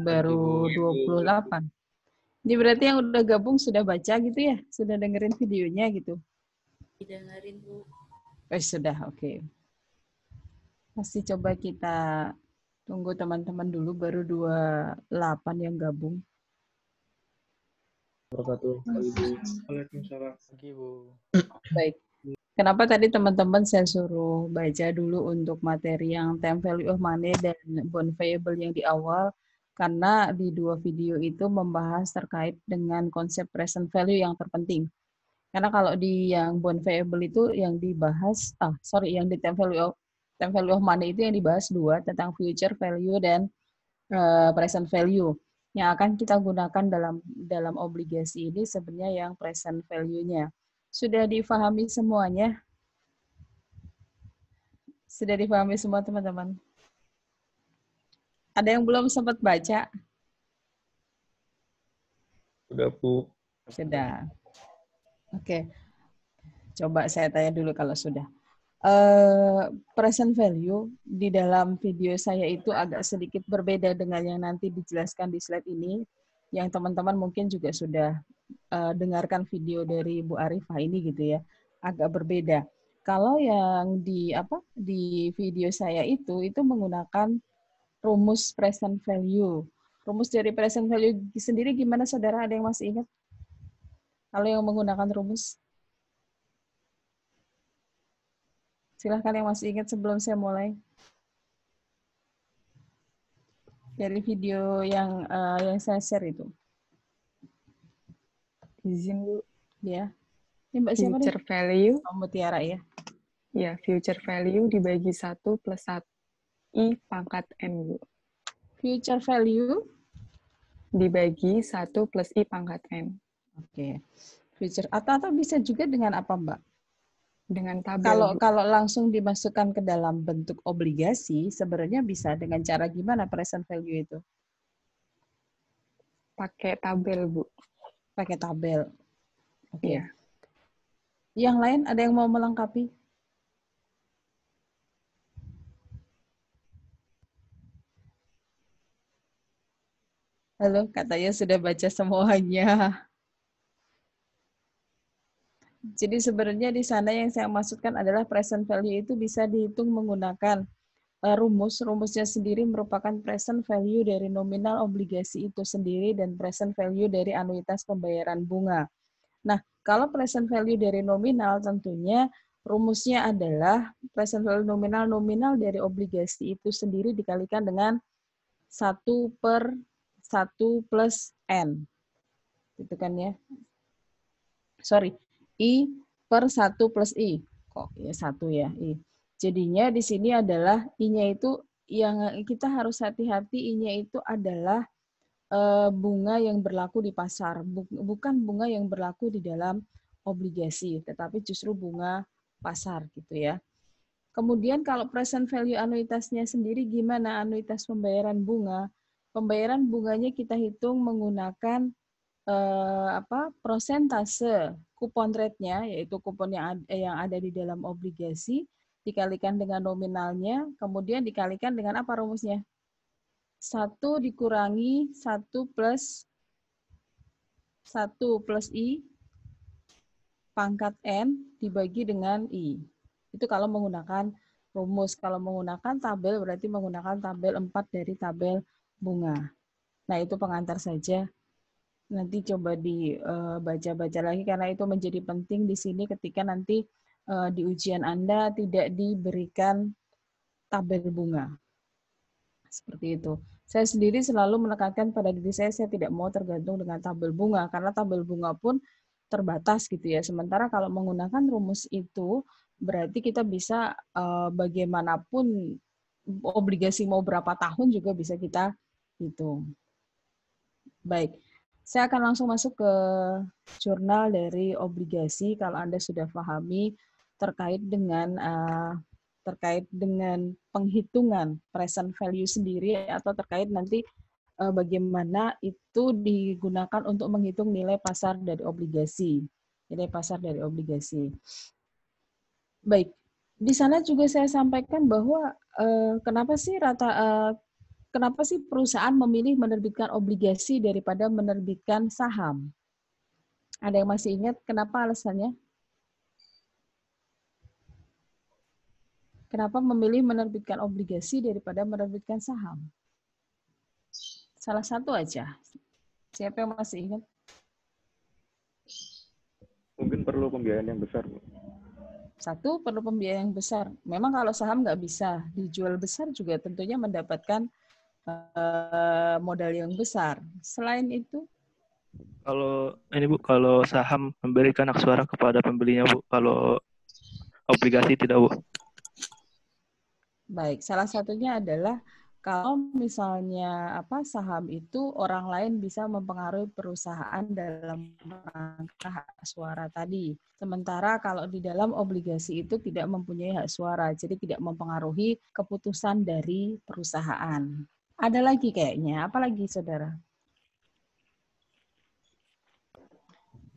baru 28. Ini berarti yang udah gabung sudah baca gitu ya? Sudah dengerin videonya gitu? Dengerin, Bu. Sudah, oke. Pasti coba kita tunggu teman-teman dulu, baru 28 yang gabung. Waalaikumsalam. Baik. Kenapa tadi teman-teman saya suruh baca dulu untuk materi yang time value of money dan bond variable yang di awal? Karena di dua video itu membahas terkait dengan konsep present value yang terpenting. Karena kalau di yang bond variable itu yang dibahas, yang di time value of money itu yang dibahas dua, tentang future value dan present value. Yang akan kita gunakan dalam obligasi ini sebenarnya yang present value-nya. Sudah difahami semuanya? Sudah difahami semua teman-teman? Ada yang belum sempat baca? Sudah, Bu. Sudah. Oke. Coba saya tanya dulu kalau sudah. Present value di dalam video saya itu agak sedikit berbeda dengan yang nanti dijelaskan di slide ini. Yang teman-teman mungkin juga sudah dengarkan video dari Bu Arifah ini gitu ya. Agak berbeda. Kalau yang di video saya itu menggunakan rumus present value. Rumus dari present value sendiri gimana saudara? Ada yang masih ingat? Kalau yang menggunakan rumus? Silahkan yang masih ingat sebelum saya mulai. Dari video yang saya share itu. Izin, Bu. Ya. Ini Mbak siapa nih? Future value. Oh, Mutiara ya. Ya, future value dibagi 1 plus 1 I pangkat N, Bu. Future value Dibagi 1 plus I pangkat N. Oke. Future atau bisa juga dengan apa, Mbak? Dengan tabel, Bu. Kalau langsung dimasukkan ke dalam bentuk obligasi, sebenarnya bisa dengan cara gimana present value itu? Pakai tabel, Bu. Pakai tabel. Oke. Iya. Yang lain ada yang mau melengkapi? Halo, katanya sudah baca semuanya. Jadi sebenarnya di sana yang saya maksudkan adalah present value itu bisa dihitung menggunakan rumusnya sendiri merupakan present value dari nominal obligasi itu sendiri dan present value dari anuitas pembayaran bunga. Nah, kalau present value dari nominal tentunya rumusnya adalah present value nominal dari obligasi itu sendiri dikalikan dengan 1 per 1 plus N. Gitu kan ya. Sorry, I per 1 plus I. Kok ya 1 ya, I. Jadinya di sini adalah I-nya itu yang kita harus hati-hati, I-nya itu adalah bunga yang berlaku di pasar, bukan bunga yang berlaku di dalam obligasi, tetapi justru bunga pasar gitu ya. Kemudian kalau present value anuitasnya sendiri gimana anuitas pembayaran bunga? Pembayaran bunganya kita hitung menggunakan prosentase kupon rate-nya, yaitu kupon yang ada di dalam obligasi, dikalikan dengan nominalnya, kemudian dikalikan dengan apa rumusnya? 1 dikurangi 1 plus I pangkat N dibagi dengan I. Itu kalau menggunakan rumus. Kalau menggunakan tabel berarti menggunakan tabel 4 dari tabel bunga. Nah, itu pengantar saja. Nanti coba dibaca-baca lagi karena itu menjadi penting di sini ketika nanti di ujian Anda tidak diberikan tabel bunga. Seperti itu. Saya sendiri selalu menekankan pada diri saya tidak mau tergantung dengan tabel bunga karena tabel bunga pun terbatas gitu ya. Sementara kalau menggunakan rumus itu berarti kita bisa bagaimanapun obligasi mau berapa tahun juga bisa kita hitung. Baik. Saya akan langsung masuk ke jurnal dari obligasi kalau Anda sudah pahami terkait dengan penghitungan present value sendiri atau terkait nanti bagaimana itu digunakan untuk menghitung nilai pasar dari obligasi. Nilai pasar dari obligasi. Baik. Di sana juga saya sampaikan bahwa kenapa sih kenapa sih perusahaan memilih menerbitkan obligasi daripada menerbitkan saham? Ada yang masih ingat kenapa alasannya? Kenapa memilih menerbitkan obligasi daripada menerbitkan saham? Salah satu aja. Siapa yang masih ingat? Mungkin perlu pembiayaan yang besar, Bu. Satu, perlu pembiayaan yang besar. Memang kalau saham nggak bisa dijual besar juga tentunya mendapatkan modal yang besar. Selain itu, Kalau ini Bu, kalau saham memberikan hak suara kepada pembelinya Bu, kalau obligasi tidak Bu. baik, salah satunya adalah kalau misalnya saham itu orang lain bisa mempengaruhi perusahaan dalam rangka hak suara tadi. Sementara kalau di dalam obligasi itu tidak mempunyai hak suara, jadi tidak mempengaruhi keputusan dari perusahaan. Ada lagi kayaknya, apa lagi saudara?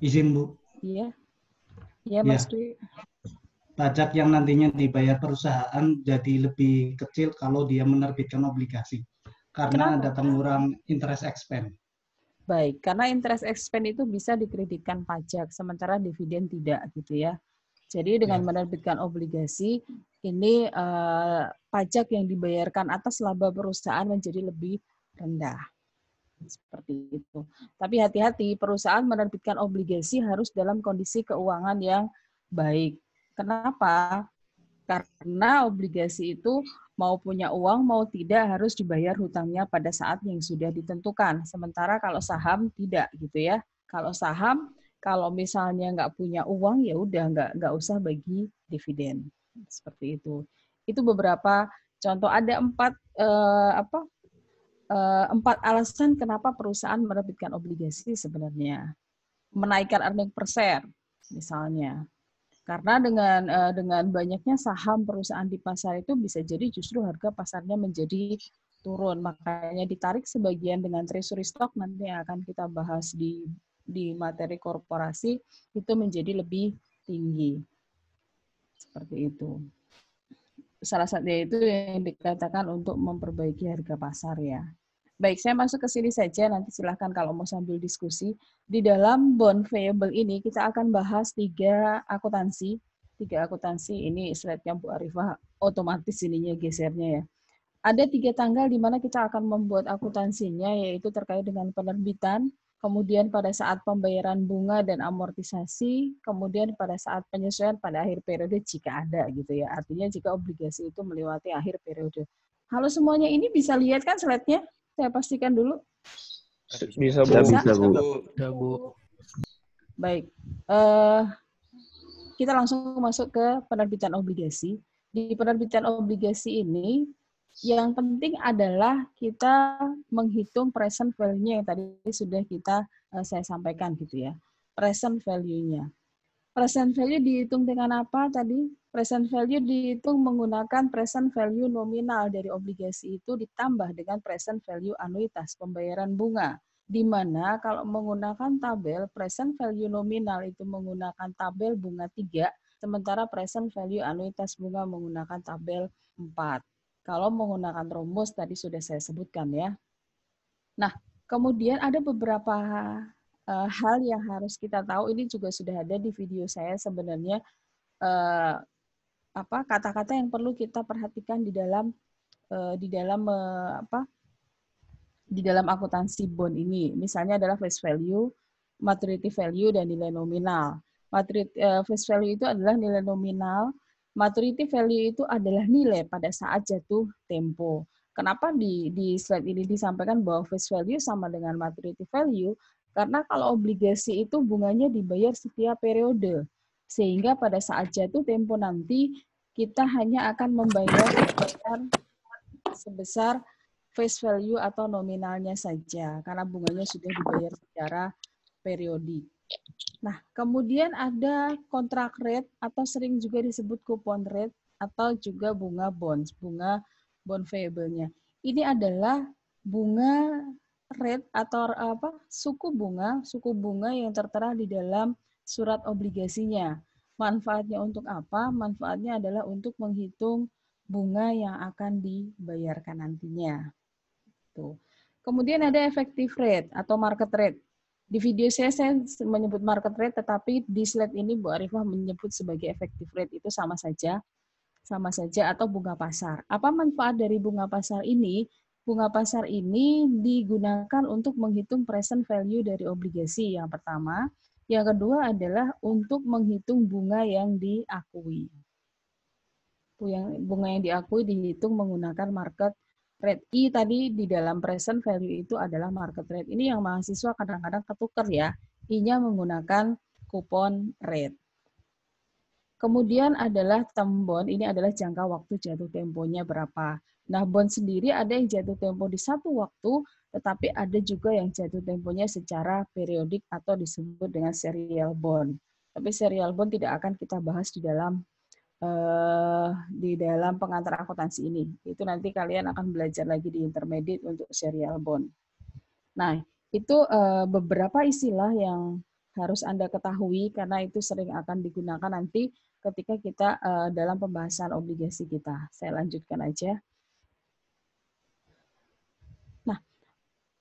Izin, Bu. Iya, iya Mas Dwi. Pajak yang nantinya dibayar perusahaan jadi lebih kecil kalau dia menerbitkan obligasi. Karena ada pengurang interest expense. Baik, karena interest expense itu bisa dikreditkan pajak, sementara dividen tidak, gitu ya. Jadi dengan menerbitkan obligasi, ini pajak yang dibayarkan atas laba perusahaan menjadi lebih rendah. Seperti itu. Tapi hati-hati, perusahaan menerbitkan obligasi harus dalam kondisi keuangan yang baik. Kenapa? Karena obligasi itu mau punya uang, mau tidak harus dibayar hutangnya pada saat yang sudah ditentukan. Sementara kalau saham tidak gitu ya. Kalau saham, kalau misalnya nggak punya uang, ya udah nggak usah bagi dividen. Seperti itu. Itu beberapa contoh. Ada empat alasan kenapa perusahaan menerbitkan obligasi sebenarnya. Menaikkan earning per share, misalnya. Karena dengan banyaknya saham perusahaan di pasar itu bisa jadi justru harga pasarnya menjadi turun. Makanya ditarik sebagian dengan treasury stock, nanti yang akan kita bahas di materi korporasi, itu menjadi lebih tinggi. Seperti itu. Salah satunya itu yang dikatakan untuk memperbaiki harga pasar ya. Baik, saya masuk ke sini saja, nanti silahkan kalau mau sambil diskusi. Di dalam bond payable ini, kita akan bahas tiga akuntansi. Ini slide-nya Bu Arifah, otomatis ininya gesernya ya. Ada 3 tanggal di mana kita akan membuat akuntansinya, yaitu terkait dengan penerbitan, kemudian pada saat pembayaran bunga dan amortisasi, kemudian pada saat penyesuaian pada akhir periode jika ada gitu ya. Artinya jika obligasi itu melewati akhir periode. Halo semuanya, ini bisa lihat kan slide-nya? Saya pastikan dulu. Bisa, Bu. Bisa, Bu. Ya, Bu. Baik. Kita langsung masuk ke penerbitan obligasi. Di penerbitan obligasi ini, yang penting adalah kita menghitung present value-nya yang tadi sudah saya sampaikan gitu ya. Present value-nya. Present value dihitung dengan apa tadi? Present value dihitung menggunakan present value nominal dari obligasi itu ditambah dengan present value anuitas pembayaran bunga. Di mana kalau menggunakan tabel present value nominal itu menggunakan tabel bunga 3, sementara present value anuitas bunga menggunakan tabel 4. Kalau menggunakan rumus tadi sudah saya sebutkan ya. Nah, kemudian ada beberapa hal yang harus kita tahu, ini juga sudah ada di video saya sebenarnya, kata-kata yang perlu kita perhatikan di dalam akuntansi bond ini. Misalnya adalah face value, maturity value, dan nilai nominal. Face value itu adalah nilai nominal, maturity value itu adalah nilai pada saat jatuh tempo. Kenapa di slide ini disampaikan bahwa face value sama dengan maturity value? Karena kalau obligasi itu bunganya dibayar setiap periode. Sehingga pada saat jatuh tempo nanti, kita hanya akan membayar sebesar face value atau nominalnya saja. Karena bunganya sudah dibayar secara periodik. Nah, kemudian ada kontrak rate atau sering juga disebut coupon rate atau juga bunga bonds, bunga bond payable-nya. Ini adalah bunga rate atau suku bunga yang tertera di dalam surat obligasinya. Manfaatnya untuk apa? Manfaatnya adalah untuk menghitung bunga yang akan dibayarkan nantinya. itu. Kemudian ada effective rate atau market rate. Di video saya menyebut market rate, tetapi di slide ini Bu Arifah menyebut sebagai effective rate, itu sama saja atau bunga pasar. Apa manfaat dari bunga pasar ini? Bunga pasar ini digunakan untuk menghitung present value dari obligasi yang pertama. Yang kedua adalah untuk menghitung bunga yang diakui. Bunga yang diakui dihitung menggunakan market rate. I tadi di dalam present value itu adalah market rate. Ini yang mahasiswa kadang-kadang ketukar ya. I-nya menggunakan coupon rate. Kemudian adalah term bond, ini adalah jangka waktu jatuh temponya berapa. Nah, bond sendiri ada yang jatuh tempo di satu waktu, tetapi ada juga yang jatuh temponya secara periodik atau disebut dengan serial bond. Tapi serial bond tidak akan kita bahas di dalam pengantar akuntansi ini. Itu nanti kalian akan belajar lagi di intermediate untuk serial bond. Nah, itu beberapa istilah yang harus Anda ketahui karena itu sering akan digunakan nanti ketika kita dalam pembahasan obligasi kita. Saya lanjutkan aja. Nah,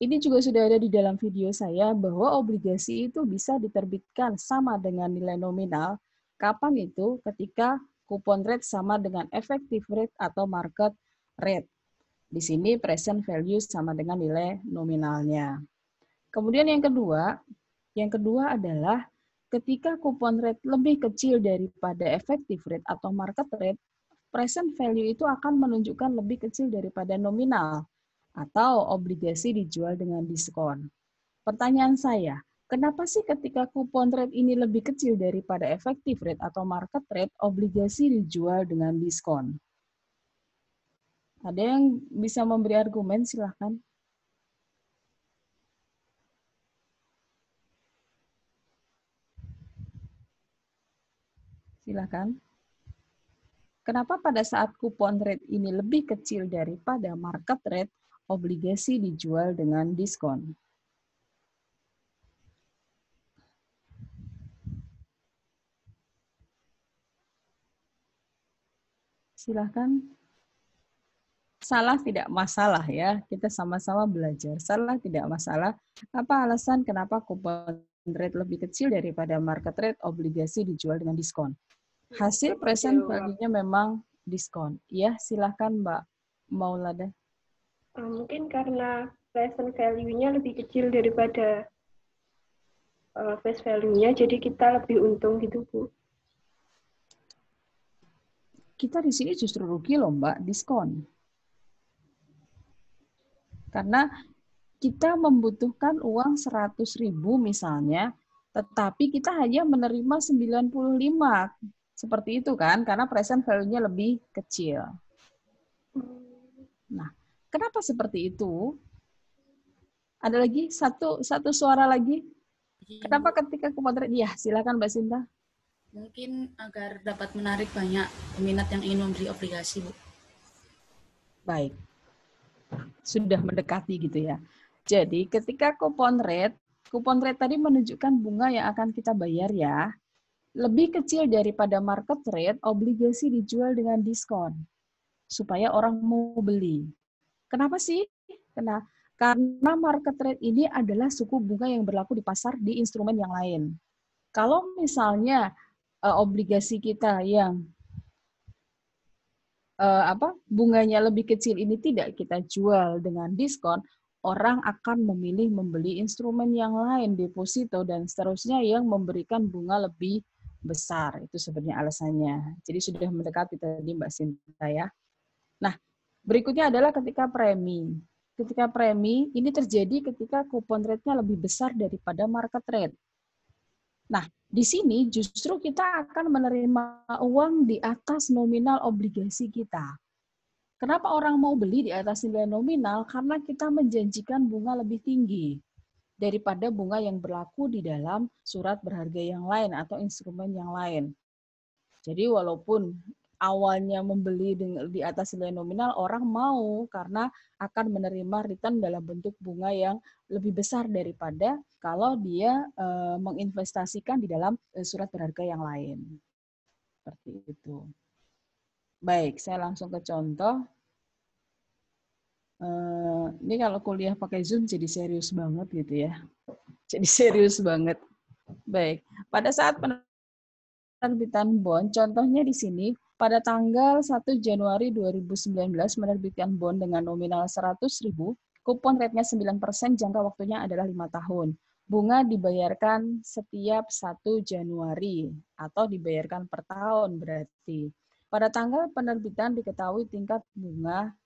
ini juga sudah ada di dalam video saya bahwa obligasi itu bisa diterbitkan sama dengan nilai nominal. Kapan itu? Ketika coupon rate sama dengan effective rate atau market rate. Di sini present value sama dengan nilai nominalnya. Kemudian yang kedua adalah ketika coupon rate lebih kecil daripada effective rate atau market rate, present value itu akan menunjukkan lebih kecil daripada nominal atau obligasi dijual dengan diskon. Pertanyaan saya, kenapa sih ketika coupon rate ini lebih kecil daripada effective rate atau market rate, obligasi dijual dengan diskon? Ada yang bisa memberi argumen, silahkan. Silakan. Kenapa pada saat coupon rate ini lebih kecil daripada market rate, obligasi dijual dengan diskon? Silakan. Salah tidak masalah ya, kita sama-sama belajar. Salah tidak masalah. Apa alasan kenapa coupon rate lebih kecil daripada market rate, obligasi dijual dengan diskon? Hasil present value-nya memang diskon. Ya, silahkan Mbak Maulada. Mungkin karena present value-nya lebih kecil daripada face value-nya, jadi kita lebih untung gitu, Bu. Kita di sini justru rugi loh Mbak, diskon. Karena kita membutuhkan uang 100.000 misalnya, tetapi kita hanya menerima 95. Seperti itu kan, karena present value-nya lebih kecil. Nah, kenapa seperti itu? Ada lagi satu suara lagi. Kenapa ketika coupon rate? Ya, silakan Mbak Sinta. Mungkin agar dapat menarik banyak peminat yang ingin membeli obligasi, Bu. Baik. Sudah mendekati gitu ya. Jadi, ketika coupon rate tadi menunjukkan bunga yang akan kita bayar ya. Lebih kecil daripada market rate, obligasi dijual dengan diskon. Supaya orang mau beli. Kenapa sih? Karena market rate ini adalah suku bunga yang berlaku di pasar di instrumen yang lain. Kalau misalnya obligasi kita yang bunganya lebih kecil ini tidak kita jual dengan diskon, orang akan memilih membeli instrumen yang lain, deposito dan seterusnya yang memberikan bunga lebih besar. Itu sebenarnya alasannya. Jadi sudah mendekati tadi Mbak Sinta ya. Nah, berikutnya adalah ketika premi. Ketika premi ini terjadi ketika coupon rate-nya lebih besar daripada market rate. Nah, di sini justru kita akan menerima uang di atas nominal obligasi kita. Kenapa orang mau beli di atas nilai nominal? Karena kita menjanjikan bunga lebih tinggi daripada bunga yang berlaku di dalam surat berharga yang lain atau instrumen yang lain. Jadi walaupun awalnya membeli di atas nilai nominal, orang mau karena akan menerima return dalam bentuk bunga yang lebih besar daripada kalau dia menginvestasikan di dalam surat berharga yang lain. Seperti itu. Baik, saya langsung ke contoh. Ini kalau kuliah pakai Zoom jadi serius banget gitu ya. Jadi serius banget. Baik, pada saat penerbitan bond, contohnya di sini, pada tanggal 1 Januari 2019 menerbitkan bond dengan nominal 100.000, kupon rate-nya 9%, jangka waktunya adalah 5 tahun. Bunga dibayarkan setiap 1 Januari atau dibayarkan per tahun berarti. Pada tanggal penerbitan diketahui tingkat bunga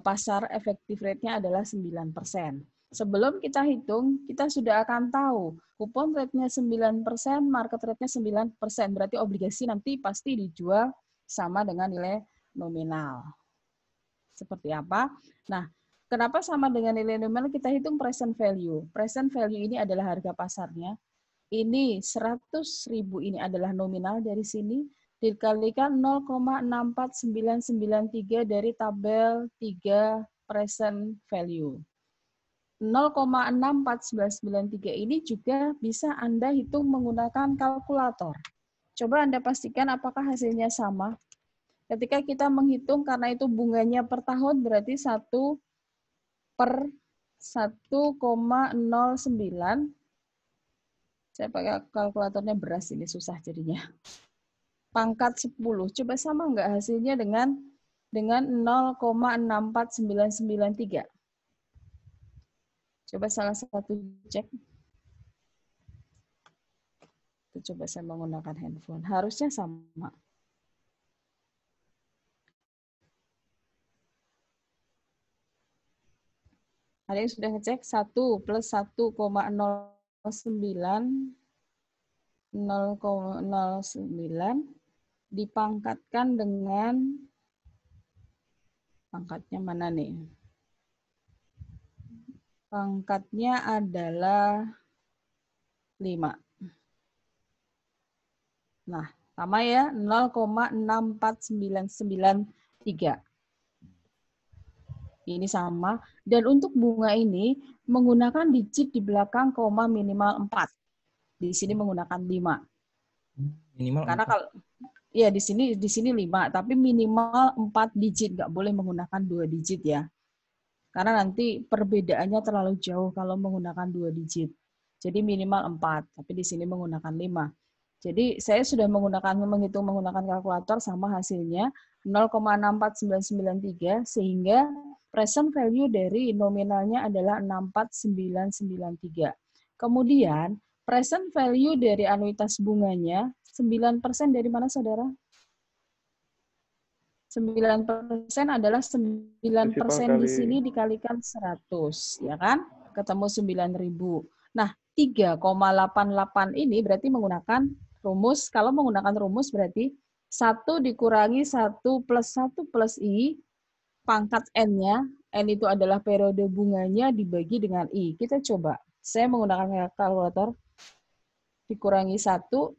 pasar efektif rate-nya adalah 9%. Sebelum kita hitung, kita sudah akan tahu kupon rate-nya 9%, market rate-nya 9%. Berarti obligasi nanti pasti dijual sama dengan nilai nominal. Seperti apa? Nah, kenapa sama dengan nilai nominal? Kita hitung present value. Present value ini adalah harga pasarnya. Ini 100.000 ini adalah nominal dari sini, dikalikan 0,64993 dari tabel 3 present value. 0,64993 ini juga bisa Anda hitung menggunakan kalkulator. Coba Anda pastikan apakah hasilnya sama. Ketika kita menghitung, karena itu bunganya per tahun, berarti 1 per 1,09. Saya pakai kalkulatornya beras, ini susah jadinya. Pangkat 10. Coba sama nggak hasilnya dengan 0,64993? Coba salah satu cek. Coba saya menggunakan handphone. Harusnya sama. Ada yang sudah ngecek? 1 plus 0,09 dipangkatkan dengan pangkatnya mana nih? Pangkatnya adalah 5. Nah, sama ya, 0,64993. Ini sama. Dan untuk bunga ini menggunakan digit di belakang koma minimal 4. Di sini menggunakan 5. Minimal karena 4. kalau ya di sini 5, tapi minimal 4 digit, nggak boleh menggunakan 2 digit ya. Karena nanti perbedaannya terlalu jauh kalau menggunakan 2 digit. Jadi minimal 4, tapi di sini menggunakan 5. Jadi saya sudah menghitung menggunakan kalkulator, sama hasilnya 0,64993, sehingga present value dari nominalnya adalah 64993. Kemudian present value dari anuitas bunganya 9% dari mana, saudara? 9% adalah 9% di sini dikalikan 100, ya kan? Ketemu 9.000. Nah, 3,88 ini berarti menggunakan rumus. Kalau menggunakan rumus berarti 1 dikurangi 1 plus 1 plus I, pangkat N-nya, N itu adalah periode bunganya dibagi dengan I. Kita coba. Saya menggunakan kalkulator. Dikurangi 1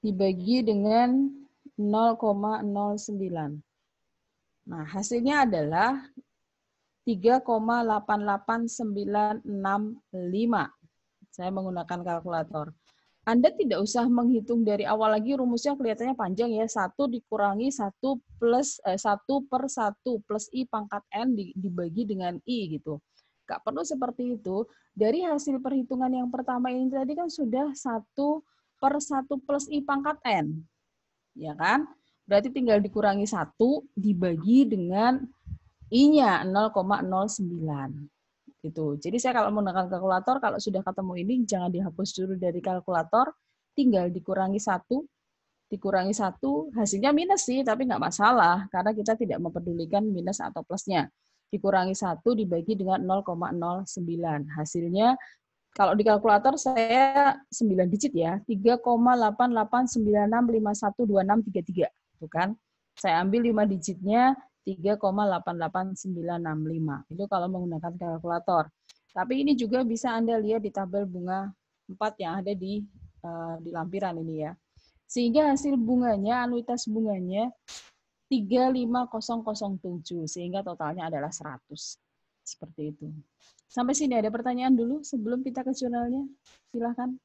dibagi dengan 0,09. Nah, hasilnya adalah 3,88965. Saya menggunakan kalkulator. Anda tidak usah menghitung dari awal lagi, rumusnya kelihatannya panjang ya. 1 dikurangi 1 plus 1 per 1 plus I pangkat N dibagi dengan I gitu. Nggak perlu seperti itu. Dari hasil perhitungan yang pertama ini tadi kan sudah 1 per 1 plus I pangkat N. Ya kan? Berarti tinggal dikurangi 1 dibagi dengan I-nya 0,09. Gitu. Jadi saya kalau menggunakan kalkulator, kalau sudah ketemu ini, jangan dihapus dulu dari kalkulator, tinggal dikurangi 1, hasilnya minus sih, tapi nggak masalah, karena kita tidak mempedulikan minus atau plusnya. Dikurangi 1 dibagi dengan 0,09. Hasilnya, kalau di kalkulator saya 9 digit ya, 3,8896512633. Itu kan. Saya ambil 5 digitnya, 3,88965. Itu kalau menggunakan kalkulator. Tapi ini juga bisa Anda lihat di tabel bunga 4 yang ada di lampiran ini ya. Sehingga hasil bunganya, anuitas bunganya 35007, sehingga totalnya adalah 100. Seperti itu. Sampai sini ada pertanyaan dulu sebelum kita ke jurnalnya? Silahkan.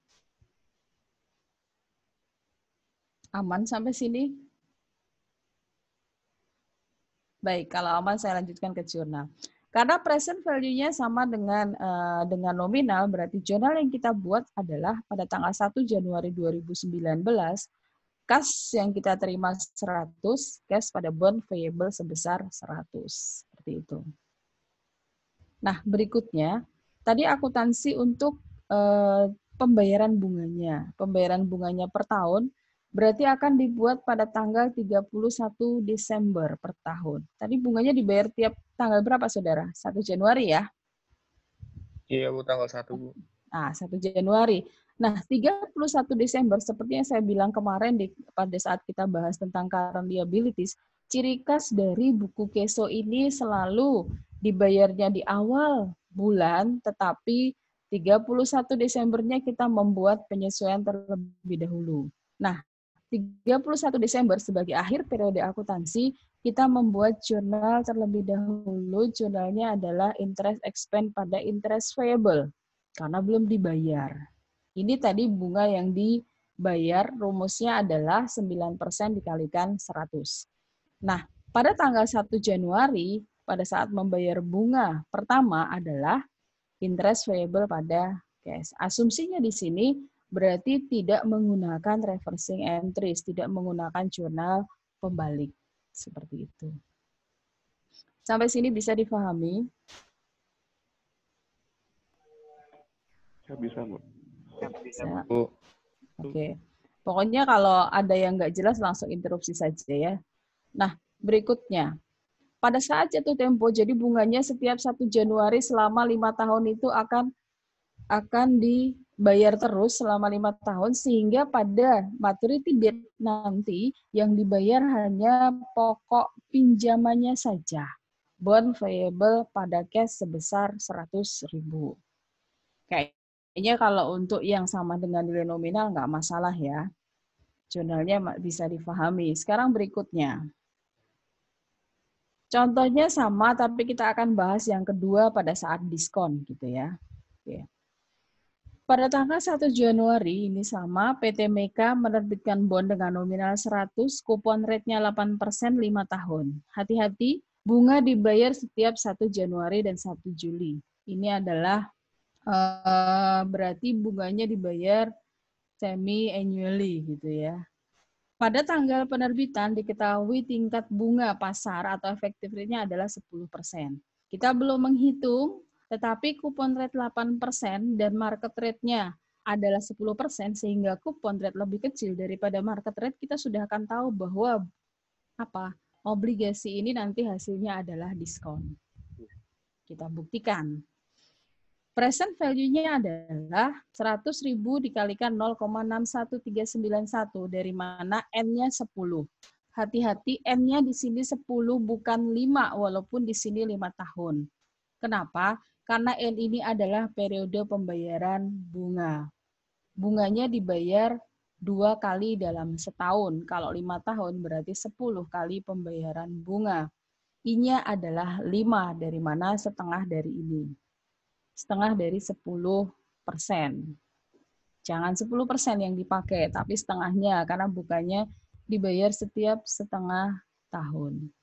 Aman sampai sini? Baik, kalau aman saya lanjutkan ke jurnal. Karena present value-nya sama dengan nominal, berarti jurnal yang kita buat adalah pada tanggal 1 Januari 2019, kas yang kita terima 100, cash pada bond payable sebesar 100. Seperti itu. Nah, berikutnya, tadi akuntansi untuk pembayaran bunganya. Pembayaran bunganya per tahun berarti akan dibuat pada tanggal 31 Desember per tahun. Tadi bunganya dibayar tiap tanggal berapa, Saudara? 1 Januari ya? Iya, Bu, tanggal 1, Bu. Nah, 1 Januari. Nah, 31 Desember, seperti yang saya bilang kemarin pada saat kita bahas tentang current liabilities, ciri khas dari buku Keso ini selalu dibayarnya di awal bulan, tetapi 31 Desembernya kita membuat penyesuaian terlebih dahulu. Nah, 31 Desember sebagai akhir periode akuntansi, kita membuat jurnal terlebih dahulu. Jurnalnya adalah interest expense pada interest payable, karena belum dibayar. Ini tadi bunga yang dibayar, rumusnya adalah 9% dikalikan 100. Nah, pada tanggal 1 Januari, pada saat membayar bunga pertama adalah interest payable pada cash. Asumsinya di sini berarti tidak menggunakan reversing entries, tidak menggunakan jurnal pembalik. Seperti itu. Sampai sini bisa difahami? Bisa, Bu. Bisa. Bu. Oke. Pokoknya kalau ada yang nggak jelas langsung interupsi saja ya. Nah, berikutnya. Pada saat jatuh tempo, jadi bunganya setiap 1 Januari selama 5 tahun itu akan dibayar terus selama 5 tahun, sehingga pada maturity date nanti yang dibayar hanya pokok pinjamannya saja. Bond payable pada cash sebesar 100.000. Kayaknya kalau untuk yang sama dengan nilai nominal nggak masalah ya. Jurnalnya bisa difahami. Sekarang berikutnya. Contohnya sama, tapi kita akan bahas yang kedua pada saat diskon gitu ya. Oke. Pada tanggal 1 Januari ini sama, PT Meka menerbitkan bond dengan nominal 100, kupon rate-nya 8% 5 tahun. Hati-hati, bunga dibayar setiap 1 Januari dan 1 Juli. Ini adalah berarti bunganya dibayar semi-annually gitu ya. Pada tanggal penerbitan diketahui tingkat bunga pasar atau effective rate-nya adalah 10%. Kita belum menghitung, tetapi kupon rate 8% dan market rate-nya adalah 10%, sehingga kupon rate lebih kecil daripada market rate, kita sudah akan tahu bahwa obligasi ini nanti hasilnya adalah diskon. Kita buktikan. Present value-nya adalah 100.000 dikalikan 0,61391, dari mana N-nya 10. Hati-hati, N-nya di sini 10 bukan 5, walaupun di sini 5 tahun. Kenapa? Karena N ini adalah periode pembayaran bunga. Bunganya dibayar 2 kali dalam setahun. Kalau 5 tahun berarti 10 kali pembayaran bunga. I-nya adalah 5, dari mana setengah dari ini. Setengah dari 10%. Jangan 10% yang dipakai, tapi setengahnya, karena bukannya dibayar setiap setengah tahun.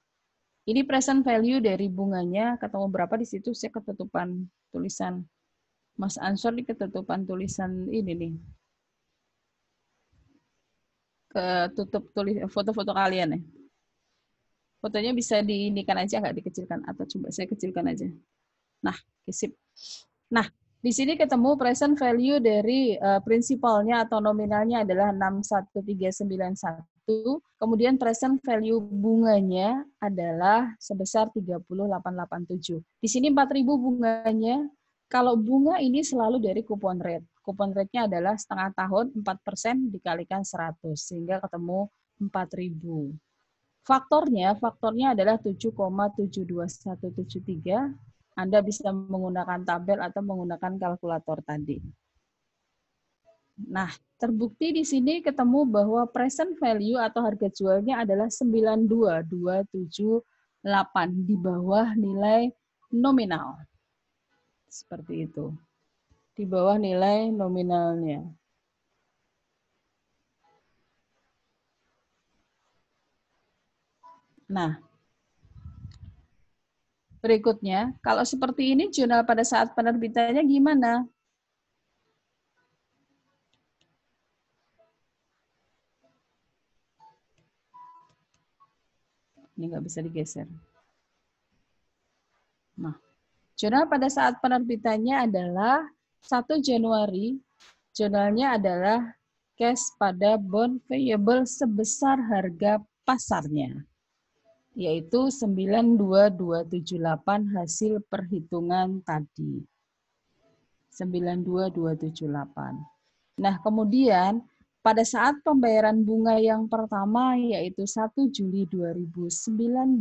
Ini present value dari bunganya, ketemu berapa di situ, saya ketutupan tulisan. Mas Ansor di ketutupan tulisan ini nih. Ketutup tulis foto-foto kalian ya. Fotonya bisa diinikan aja, nggak dikecilkan, atau coba saya kecilkan aja. Nah, sip. Nah, di sini ketemu present value dari prinsipalnya atau nominalnya adalah 61391. Kemudian present value bunganya adalah sebesar 30.887. Di sini 4.000 bunganya. Kalau bunga ini selalu dari kupon rate. Kupon rate-nya adalah setengah tahun 4% dikalikan 100, sehingga ketemu 4.000. Faktornya adalah 7,72173. Anda bisa menggunakan tabel atau menggunakan kalkulator tadi. Nah, terbukti di sini ketemu bahwa present value atau harga jualnya adalah 92.278 di bawah nilai nominal. Seperti itu. Di bawah nilai nominalnya. Nah, Berikutnya, kalau seperti ini jurnal pada saat penerbitannya gimana? Ini nggak bisa digeser. Nah, jurnal pada saat penerbitannya adalah 1 Januari, jurnalnya adalah cash pada bond payable sebesar harga pasarnya, yaitu 92278 hasil perhitungan tadi. 92278. Nah, kemudian pada saat pembayaran bunga yang pertama, yaitu 1 Juli 2019,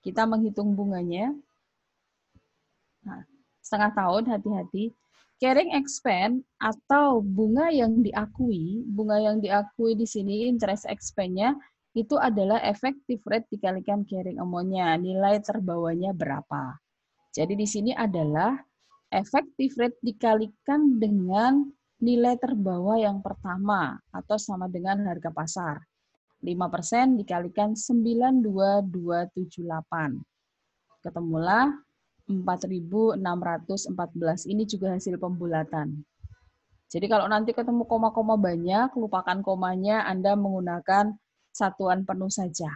kita menghitung bunganya. Nah, setengah tahun, hati-hati. Carrying expense atau bunga yang diakui di sini, interest expense-nya, itu adalah effective rate dikalikan carrying amount-nya, nilai terbawanya berapa. Jadi di sini adalah effective rate dikalikan dengan nilai terbawa yang pertama, atau sama dengan harga pasar. 5% dikalikan 92278. Ketemulah 4.614. Ini juga hasil pembulatan. Jadi kalau nanti ketemu koma-koma banyak, lupakan komanya, Anda menggunakan satuan penuh saja.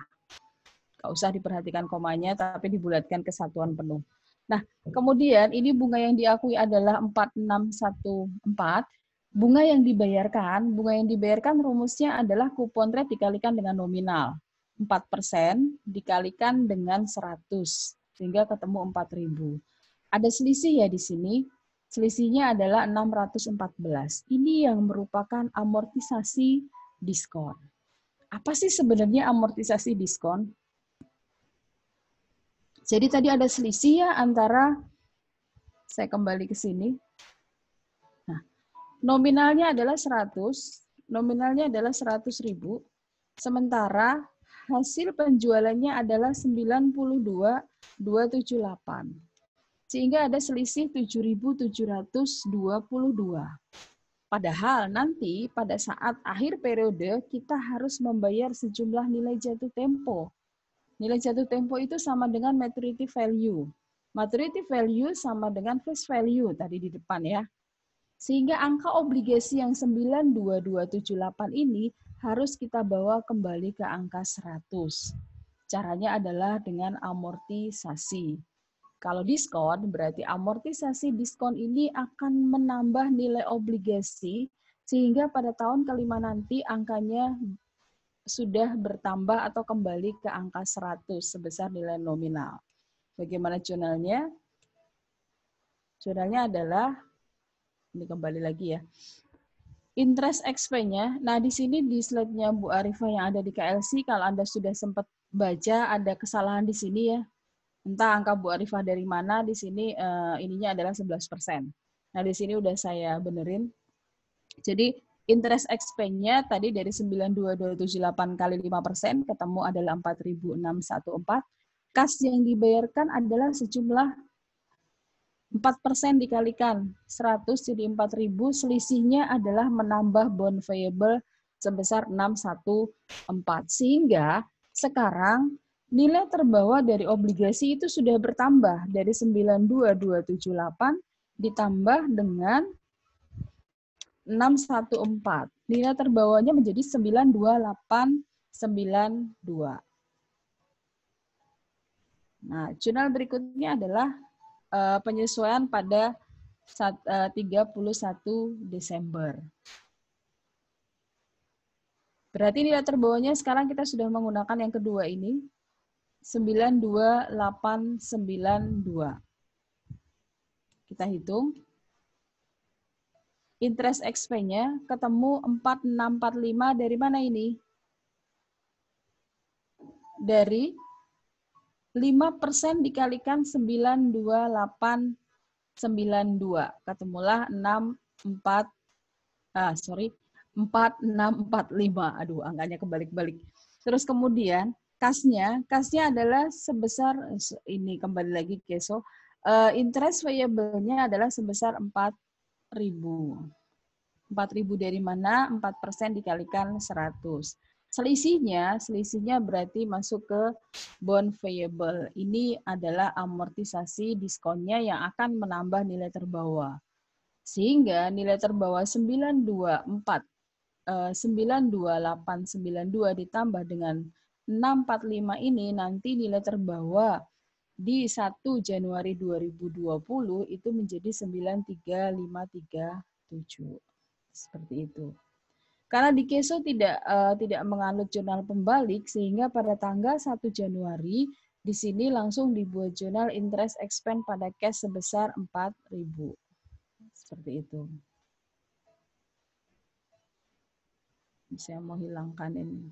Nggak usah diperhatikan komanya, tapi dibulatkan ke satuan penuh. Nah, kemudian ini bunga yang diakui adalah 4614. Bunga yang dibayarkan rumusnya adalah kupon rate dikalikan dengan nominal. 4% dikalikan dengan 100. Sehingga ketemu 4.000. Ada selisih ya di sini. Selisihnya adalah 614. Ini yang merupakan amortisasi diskon. Apa sih sebenarnya amortisasi diskon? Jadi tadi ada selisih ya antara, saya kembali ke sini. Nah, nominalnya adalah 100, nominalnya adalah 100.000, sementara hasil penjualannya adalah 92.278. Sehingga ada selisih 7.722. Padahal nanti pada saat akhir periode kita harus membayar sejumlah nilai jatuh tempo. Nilai jatuh tempo itu sama dengan maturity value. Maturity value sama dengan face value tadi di depan ya. Sehingga angka obligasi yang 92278 ini harus kita bawa kembali ke angka 100. Caranya adalah dengan amortisasi. Kalau diskon, berarti amortisasi diskon ini akan menambah nilai obligasi, sehingga pada tahun kelima nanti angkanya sudah bertambah atau kembali ke angka 100 sebesar nilai nominal. Bagaimana jurnalnya? Jurnalnya adalah, ini kembali lagi ya, interest expense-nya. Nah, di sini di slide-nya Bu Arifah yang ada di KLC, kalau Anda sudah sempat baca, ada kesalahan di sini ya. Entah angka Bu Arifah dari mana, di sini ininya adalah 11%. Nah, di sini udah saya benerin. Jadi, interest expense-nya tadi dari 92278 kali 5% ketemu adalah 4.614. Kas yang dibayarkan adalah sejumlah 4% dikalikan 100 jadi 4.000, selisihnya adalah menambah bond payable sebesar 614. Sehingga sekarang nilai terbawa dari obligasi itu sudah bertambah dari 92278 ditambah dengan 614. Nilai terbawanya menjadi 92892. Nah, jurnal berikutnya adalah penyesuaian pada 31 Desember. Berarti nilai terbawanya sekarang kita sudah menggunakan yang kedua ini, 92892. Kita hitung. Interest expense-nya ketemu 4645 dari mana ini? Dari 5% dikalikan 92892. Ketemulah 4645. Aduh, angkanya kebalik-balik. Terus kemudian kasnya adalah sebesar, ini kembali lagi keso, interest payable-nya adalah sebesar 4.000. 4.000 dari mana? 4% dikalikan 100. Selisihnya berarti masuk ke bond payable. Ini adalah amortisasi diskonnya yang akan menambah nilai terbawa. Sehingga nilai terbawa 92892 ditambah dengan 645 ini nanti nilai terbawa di 1 Januari 2020 itu menjadi 93537. Seperti itu. Karena di Keso tidak menganut jurnal pembalik, sehingga pada tanggal 1 Januari di sini langsung dibuat jurnal interest expense pada cash sebesar 4.000. Seperti itu. Saya mau hilangkan ini.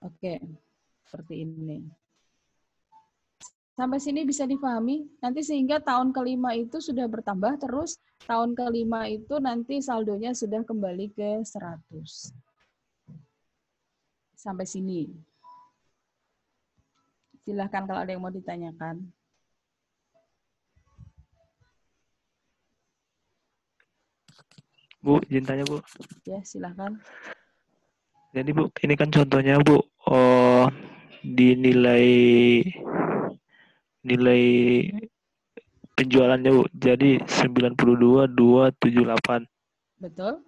Oke, seperti ini. Sampai sini bisa dipahami? Nanti sehingga tahun kelima itu sudah bertambah terus, tahun kelima itu nanti saldonya sudah kembali ke 100. Sampai sini. Silahkan kalau ada yang mau ditanyakan. Bu, izin tanya, Bu. Ya, silahkan. Jadi, Bu, ini kan contohnya, Bu, di nilai penjualannya, Bu. Jadi 92.278. Betul?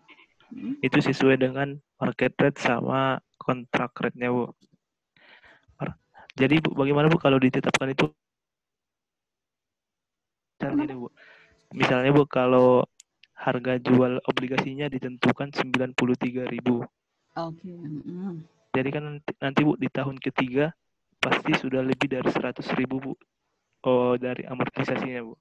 Itu sesuai dengan market rate sama kontrak rate-nya, Bu. Jadi, Bu, bagaimana, Bu, kalau ditetapkan itu? Misalnya, Bu. Misalnya, Bu, kalau harga jual obligasinya ditentukan 93.000. Oke. Jadi kan nanti Bu di tahun ketiga pasti sudah lebih dari 100.000, Bu. Dari amortisasinya, Bu.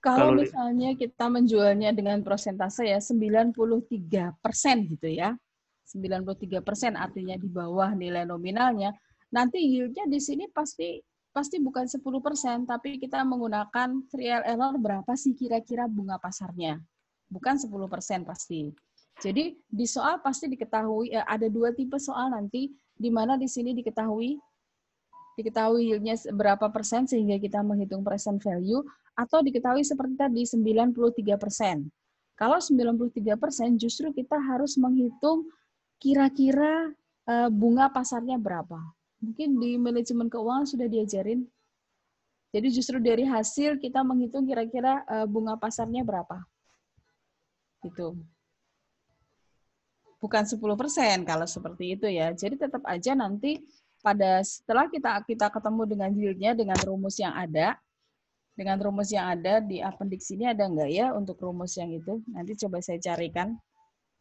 Kalau misalnya kita menjualnya dengan persentase ya 93% gitu ya. 93% artinya di bawah nilai nominalnya. Nanti yield-nya di sini pasti bukan 10%, tapi kita menggunakan trial error berapa sih kira-kira bunga pasarnya. Bukan 10% pasti. Jadi di soal pasti diketahui, ada 2 tipe soal nanti, di mana di sini diketahui yield-nya berapa persen sehingga kita menghitung present value, atau diketahui seperti tadi 93%. Kalau 93% justru kita harus menghitung kira-kira bunga pasarnya berapa. Mungkin di manajemen keuangan sudah diajarin. Jadi justru dari hasil kita menghitung kira-kira bunga pasarnya berapa. Gitu. Bukan 10% kalau seperti itu ya. Jadi tetap aja nanti setelah kita ketemu dengan yield-nya dengan rumus yang ada. Dengan rumus yang ada di appendix ini ada enggak ya untuk rumus yang itu? Nanti coba saya carikan.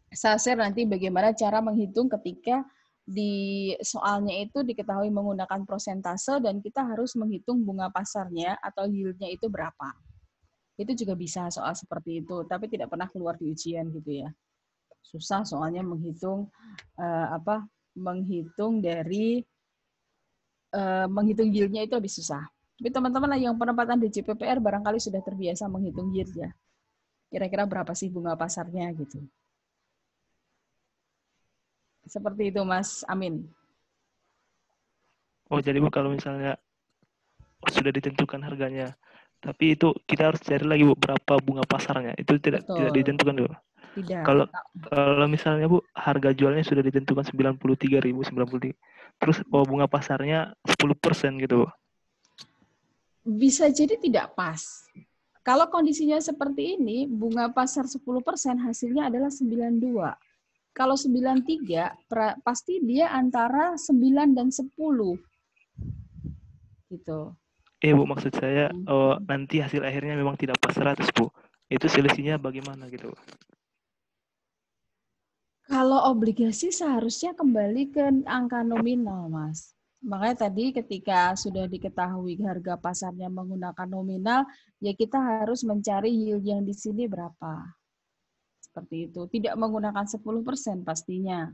Saya share nanti bagaimana cara menghitung ketika di soalnya itu diketahui menggunakan prosentase dan kita harus menghitung bunga pasarnya atau yield-nya itu berapa. Itu juga bisa soal seperti itu, tapi tidak pernah keluar di ujian gitu ya. Susah soalnya menghitung menghitung yield-nya itu lebih susah. Tapi teman-teman yang penempatan di JPPR barangkali sudah terbiasa menghitung yield ya. Kira-kira berapa sih bunga pasarnya gitu. Seperti itu, Mas Amin. Oh, jadi Bu, kalau misalnya sudah ditentukan harganya, tapi itu kita harus cari lagi, Bu, berapa bunga pasarnya. Itu tidak ditentukan, Bu. Tidak. Kalau misalnya, Bu, harga jualnya sudah ditentukan 93.000, terus bunga pasarnya 10% gitu, Bu. Bisa jadi tidak pas. Kalau kondisinya seperti ini, bunga pasar 10% hasilnya adalah 92. Kalau 93, pasti dia antara 9 dan 10. Gitu. Bu, maksud saya nanti hasil akhirnya memang tidak pas 100, Bu. Itu selisihnya bagaimana gitu, Bu? Kalau obligasi seharusnya kembali ke angka nominal, Mas. Makanya tadi ketika sudah diketahui harga pasarnya menggunakan nominal, ya kita harus mencari yield yang di sini berapa. Seperti itu. Tidak menggunakan 10% pastinya.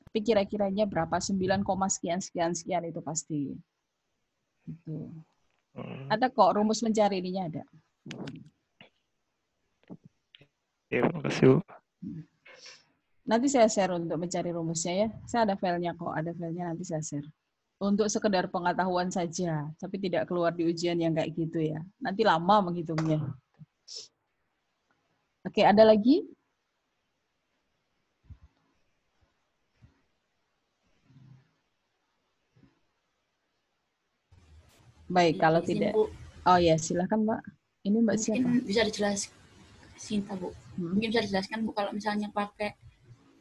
Tapi kira-kiranya berapa? 9, sekian itu pasti. Gitu. Ada kok rumus mencari ininya ada. Ya, makasih, Bu. Nanti saya share untuk mencari rumusnya ya. Saya ada filenya kok, ada filenya nanti saya share. Untuk sekedar pengetahuan saja, tapi tidak keluar di ujian yang kayak gitu ya. Nanti lama menghitungnya. Oke, ada lagi? Baik, kalau Izin, tidak. Bu. Oh ya, silakan Mbak. Ini Mbak Mungkin siapa? bisa dijelaskan, Sinta, Bu. Mungkin bisa dijelaskan, Bu, kalau misalnya pakai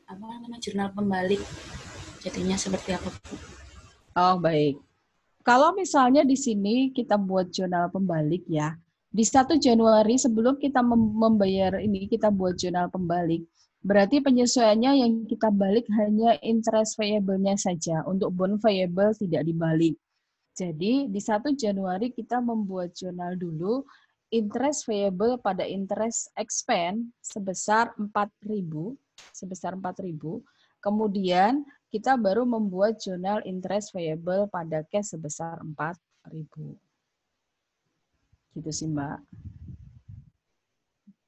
apa namanya jurnal pembalik, jadinya seperti apa, Bu? Oh, baik. Kalau misalnya di sini kita buat jurnal pembalik ya, di 1 Januari sebelum kita membayar ini, kita buat jurnal pembalik, berarti penyesuaiannya yang kita balik hanya interest payable-nya saja, untuk bond payable tidak dibalik. Jadi di 1 Januari kita membuat jurnal dulu, interest payable pada interest expense sebesar 4.000, kemudian kita baru membuat jurnal interest payable pada cash sebesar 4.000. Gitu sih, Mbak.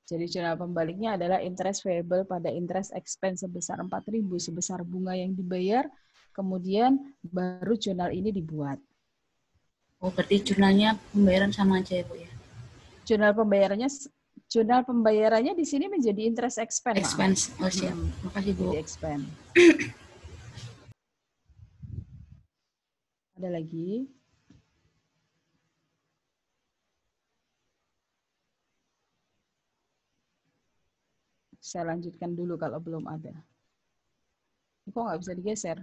Jadi jurnal pembaliknya adalah interest payable pada interest expense sebesar 4.000, sebesar bunga yang dibayar, kemudian baru jurnal ini dibuat. Oh, berarti jurnalnya pembayaran sama aja ya, Bu ya? Jurnal pembayarannya di sini menjadi interest expense. Expense. Oh, siap. Makasih, Bu. Jadi expense. Ada lagi? Saya lanjutkan dulu kalau belum ada. Kok nggak bisa digeser?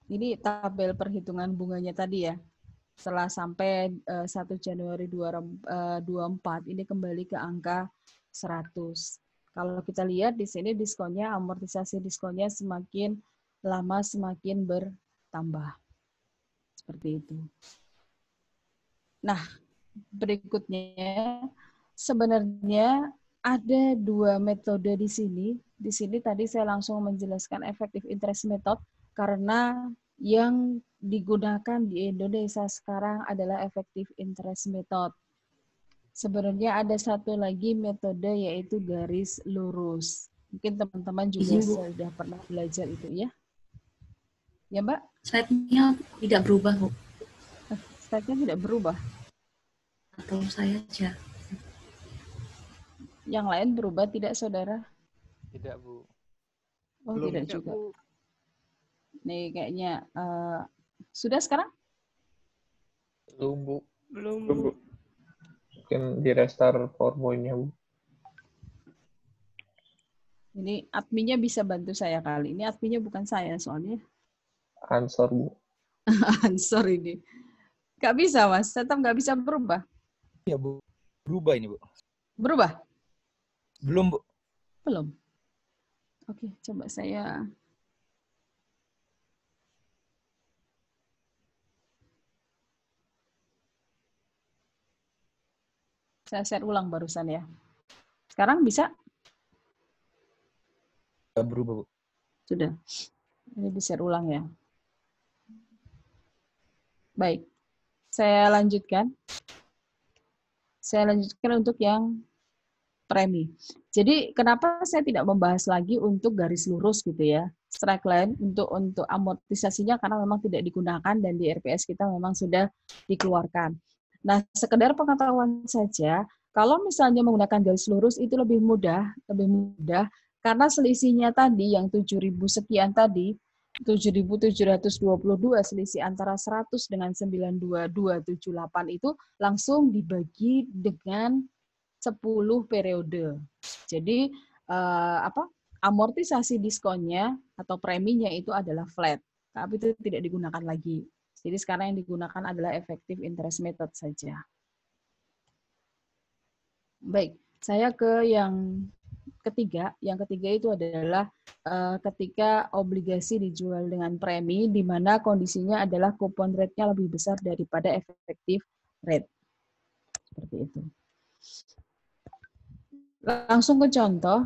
Ini tabel perhitungan bunganya tadi ya. Setelah sampai 1 Januari 2024, ini kembali ke angka 100. Kalau kita lihat di sini diskonnya, amortisasi diskonnya semakin lama semakin bertambah. Seperti itu. Nah, berikutnya sebenarnya ada 2 metode di sini. Di sini tadi saya langsung menjelaskan effective interest method karena yang digunakan di Indonesia sekarang adalah effective interest method. Sebenarnya ada satu lagi metode yaitu garis lurus. Mungkin teman-teman juga sudah pernah belajar itu ya. Ya, Mbak? Slide-nya tidak berubah, Bu. Slide-nya tidak berubah. Atau saya aja. Yang lain berubah tidak, Saudara? Tidak, Bu. Oh, belum tidak juga. Bu. Nih kayaknya sudah sekarang? Belum, Bu. Belum, Bu. Mungkin di restart PowerPoint-nya, Bu. Ini adminnya bisa bantu saya kali. Ini adminnya bukan saya soalnya. Ansor, Bu. Ansor ini. Nggak bisa, Mas. Tetap nggak bisa berubah. Ya, Bu. Berubah ini, Bu. Berubah? Belum, Bu. Belum. Oke, coba saya... Saya share ulang barusan ya. Sekarang bisa? Berubah, Bu. Sudah. Ini di-share ulang ya. Baik. Saya lanjutkan. Saya lanjutkan untuk yang premi. Jadi kenapa saya tidak membahas lagi untuk garis lurus gitu ya. Strike line untuk amortisasinya karena memang tidak digunakan dan di RPS kita memang sudah dikeluarkan. Nah, sekedar pengetahuan saja, kalau misalnya menggunakan garis lurus itu lebih mudah karena selisihnya tadi yang 7.000 sekian tadi, 7.722 selisih antara 100 dengan 92278 itu langsung dibagi dengan 10 periode. Jadi amortisasi diskonnya atau preminya itu adalah flat, tapi itu tidak digunakan lagi. Jadi sekarang yang digunakan adalah effective interest method saja. Baik, saya ke yang ketiga. Yang ketiga itu adalah ketika obligasi dijual dengan premi, di mana kondisinya adalah coupon rate-nya lebih besar daripada effective rate. Seperti itu. Langsung ke contoh.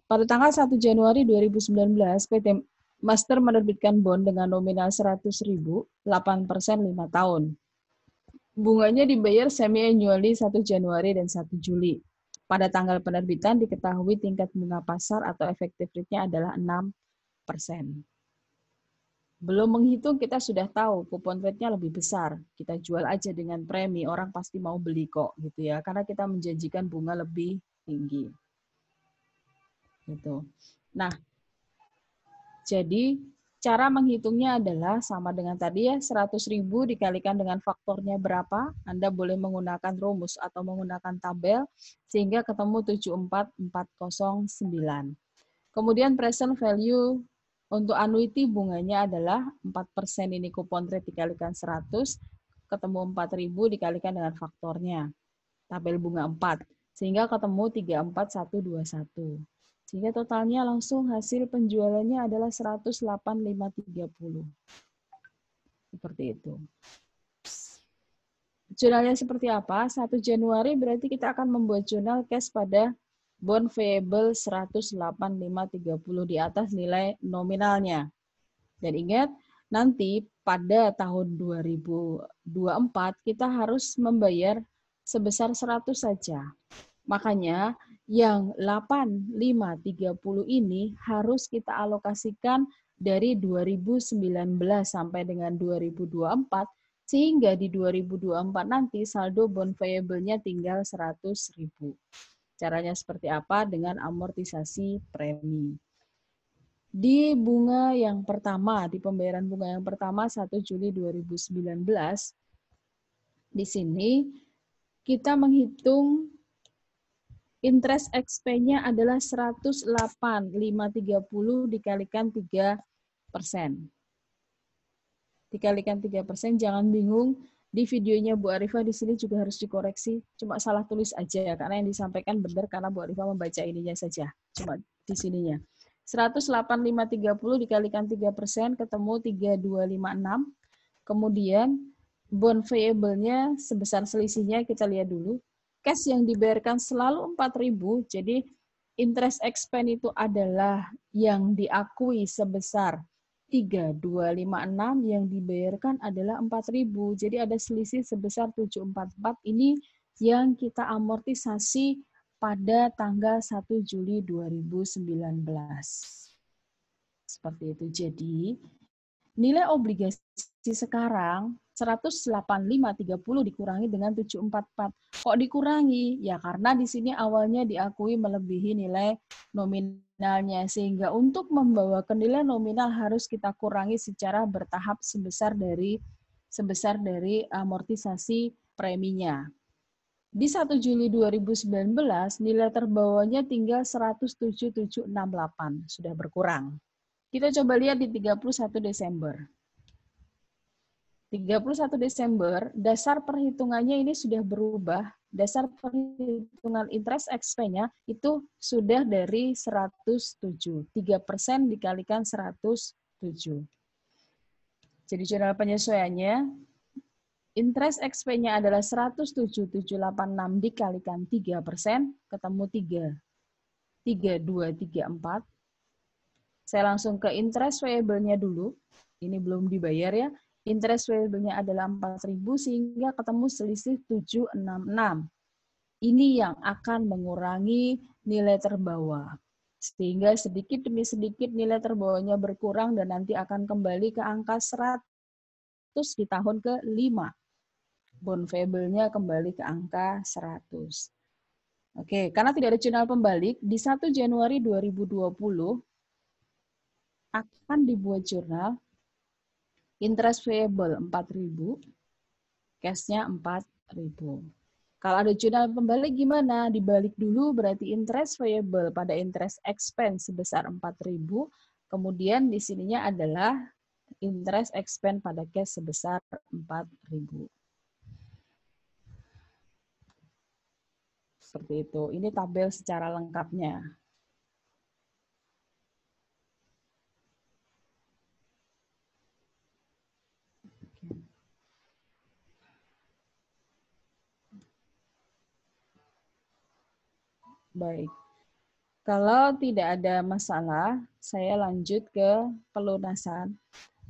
Pada tanggal 1 Januari 2019, PT Master menerbitkan bond dengan nominal 100.000, 8% 5 tahun. Bunganya dibayar semi-annually 1 Januari dan 1 Juli. Pada tanggal penerbitan diketahui tingkat bunga pasar atau effective rate-nya adalah 6%. Belum menghitung kita sudah tahu coupon rate-nya lebih besar. Kita jual aja dengan premi, orang pasti mau beli kok gitu ya. Karena kita menjanjikan bunga lebih tinggi. Gitu. Nah, jadi cara menghitungnya adalah sama dengan tadi ya, 100.000 dikalikan dengan faktornya berapa. Anda boleh menggunakan rumus atau menggunakan tabel sehingga ketemu 74409. Kemudian present value untuk annuity bunganya adalah 4% ini coupon rate dikalikan 100, ketemu 4.000 dikalikan dengan faktornya. Tabel bunga 4. Sehingga ketemu 34121. Sehingga totalnya langsung hasil penjualannya adalah 108.530. Seperti itu. Jurnalnya seperti apa? 1 Januari berarti kita akan membuat jurnal cash pada bond variable 108.530 di atas nilai nominalnya. Dan ingat, nanti pada tahun 2024 kita harus membayar sebesar 100 saja. Makanya yang 8.530 ini harus kita alokasikan dari 2019 sampai dengan 2024 sehingga di 2024 nanti saldo bond variable-nya tinggal 100.000. Caranya seperti apa? Dengan amortisasi premi. Di bunga yang pertama, di pembayaran bunga yang pertama 1 Juli 2019, di sini kita menghitung interest expense-nya adalah 108.530 dikalikan 3%. Dikalikan 3%, jangan bingung. Di videonya Bu Arifah di sini juga harus dikoreksi. Cuma salah tulis aja, karena yang disampaikan benar karena Bu Arifah membaca ininya saja. Cuma di sininya. 108.530 dikalikan 3%, ketemu 3.256. Kemudian bond variable-nya sebesar selisihnya kita lihat dulu. Cash yang dibayarkan selalu 4.000, jadi interest expense itu adalah yang diakui sebesar 3.256, yang dibayarkan adalah 4.000. Jadi ada selisih sebesar 744. Ini yang kita amortisasi pada tanggal 1 Juli 2019. Seperti itu. Jadi nilai obligasi sekarang 108.530 dikurangi dengan 744. Kok dikurangi? Ya karena di sini awalnya diakui melebihi nilai nominalnya, sehingga untuk membawa ke nilai nominal harus kita kurangi secara bertahap sebesar dari amortisasi preminya. Di 1 Juli 2019 nilai terbawanya tinggal 107.768, sudah berkurang. Kita coba lihat di 31 Desember. 31 Desember, dasar perhitungannya ini sudah berubah. Dasar perhitungan interest expense-nya itu sudah dari 107. 3% dikalikan 107. Jadi jurnal penyesuaiannya, interest expense-nya adalah 107.786 dikalikan 3%, ketemu 3.234. Saya langsung ke interest payable-nya dulu. Ini belum dibayar ya. Interest payable-nya adalah 4.000 sehingga ketemu selisih 766. Ini yang akan mengurangi nilai terbawa. Sehingga sedikit demi sedikit nilai terbawanya berkurang dan nanti akan kembali ke angka 100 di tahun ke-5. Bond payable-nya kembali ke angka 100. Oke, karena tidak ada jurnal pembalik, di 1 Januari 2020 akan dibuat jurnal interest payable 4.000, cash-nya 4.000. Kalau ada jurnal pembalik gimana? Dibalik dulu berarti interest payable pada interest expense sebesar 4.000, kemudian di sininya adalah interest expense pada cash sebesar 4.000. Seperti itu. Ini tabel secara lengkapnya. Baik. Kalau tidak ada masalah, saya lanjut ke pelunasan.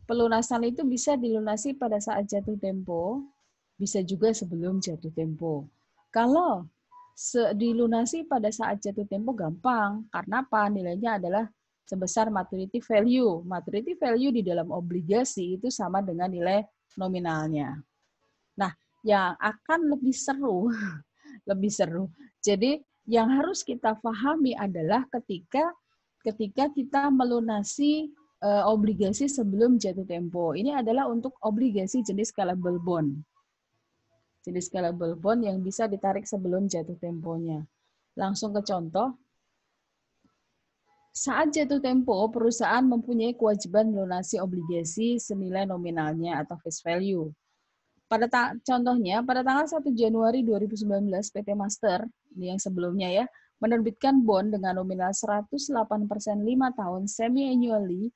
Pelunasan itu bisa dilunasi pada saat jatuh tempo, bisa juga sebelum jatuh tempo. Kalau dilunasi pada saat jatuh tempo gampang, karena apa? Nilainya adalah sebesar maturity value. Maturity value di dalam obligasi itu sama dengan nilai nominalnya. Nah, yang akan lebih seru, lebih seru. Jadi, yang harus kita pahami adalah ketika kita melunasi obligasi sebelum jatuh tempo. Ini adalah untuk obligasi jenis scalable bond. Jenis scalable bond yang bisa ditarik sebelum jatuh temponya. Langsung ke contoh. Saat jatuh tempo, perusahaan mempunyai kewajiban melunasi obligasi senilai nominalnya atau face value. Contohnya, pada tanggal 1 Januari 2019, PT Master, ini yang sebelumnya ya, menerbitkan bond dengan nominal 108% 5 tahun semi-annually,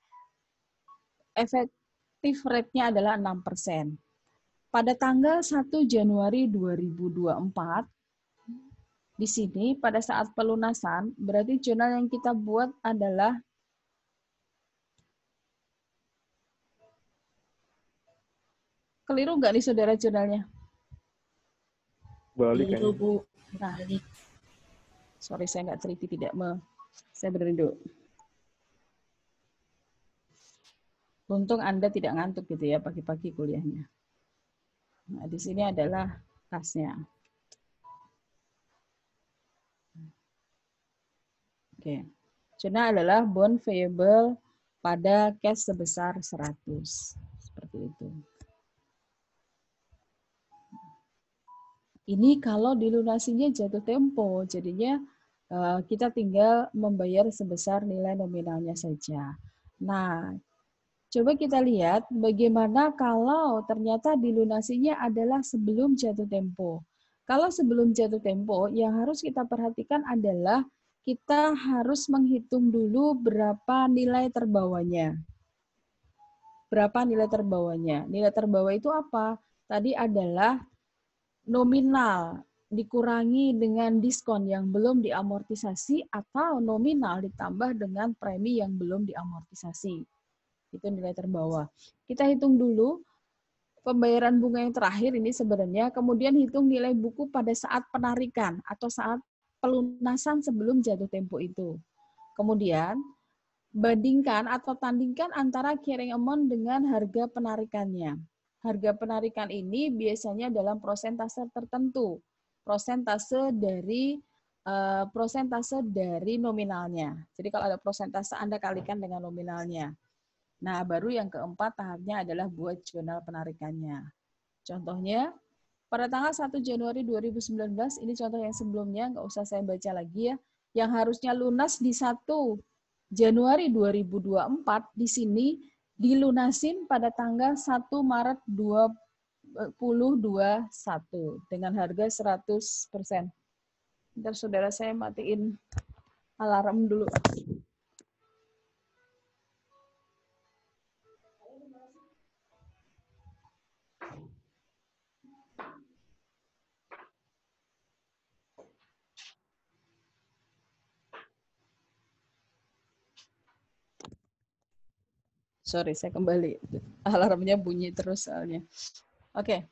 efektif rate-nya adalah 6%. Pada tanggal 1 Januari 2024, di sini pada saat pelunasan, berarti jurnal yang kita buat adalah keliru nggak nih saudara jurnalnya? Balik Keliru, kan. Bu. Nah, Balik. sorry saya nggak teliti, saya benerin dulu. Untung Anda tidak ngantuk gitu ya pagi-pagi kuliahnya. Nah, di sini adalah kasnya. Oke. Jurnal adalah bond payable pada cash sebesar 100. Seperti itu. Ini kalau dilunasinya jatuh tempo, jadinya kita tinggal membayar sebesar nilai nominalnya saja. Nah, coba kita lihat bagaimana kalau ternyata dilunasinya adalah sebelum jatuh tempo. Kalau sebelum jatuh tempo, yang harus kita perhatikan adalah kita harus menghitung dulu berapa nilai terbawanya. Berapa nilai terbawanya? Nilai terbawa itu apa? Tadi adalah nominal dikurangi dengan diskon yang belum diamortisasi atau nominal ditambah dengan premi yang belum diamortisasi. Itu nilai terbawa. Kita hitung dulu pembayaran bunga yang terakhir ini sebenarnya, kemudian hitung nilai buku pada saat penarikan atau saat pelunasan sebelum jatuh tempo itu. Kemudian, bandingkan atau tandingkan antara carrying amount dengan harga penarikannya. Harga penarikan ini biasanya dalam prosentase tertentu. Prosentase dari nominalnya. Jadi kalau ada prosentase Anda kalikan dengan nominalnya. Nah, baru yang keempat tahapnya adalah buat jurnal penarikannya. Contohnya, pada tanggal 1 Januari 2019, ini contoh yang sebelumnya, nggak usah saya baca lagi ya, yang harusnya lunas di 1 Januari 2024, di sini dilunasin pada tanggal 1 Maret 2021 dengan harga 100%. Bentar saudara, saya matiin alarm dulu. Sorry, saya kembali. Alarmnya bunyi terus soalnya. Oke.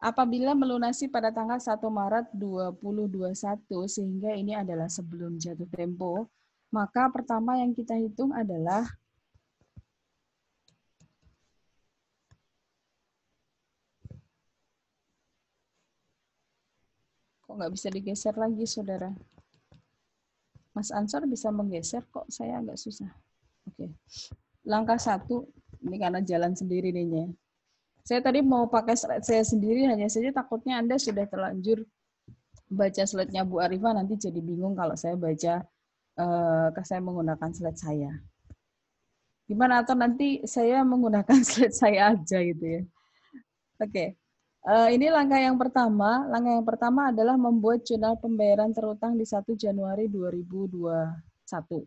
Apabila melunasi pada tanggal 1 Maret 2021, sehingga ini adalah sebelum jatuh tempo, maka pertama yang kita hitung adalah kok nggak bisa digeser lagi, saudara? Mas Ansor bisa menggeser, kok saya agak susah. Oke. Langkah 1, ini karena jalan sendiri nih. Saya tadi mau pakai slide saya sendiri, hanya saja takutnya Anda sudah terlanjur baca slide-nya Bu Arifah, nanti jadi bingung kalau saya baca, saya menggunakan slide saya. Gimana, atau nanti saya menggunakan slide saya aja gitu ya. Oke. Ini langkah yang pertama. Langkah yang pertama adalah membuat jurnal pembayaran terutang di 1 Januari 2021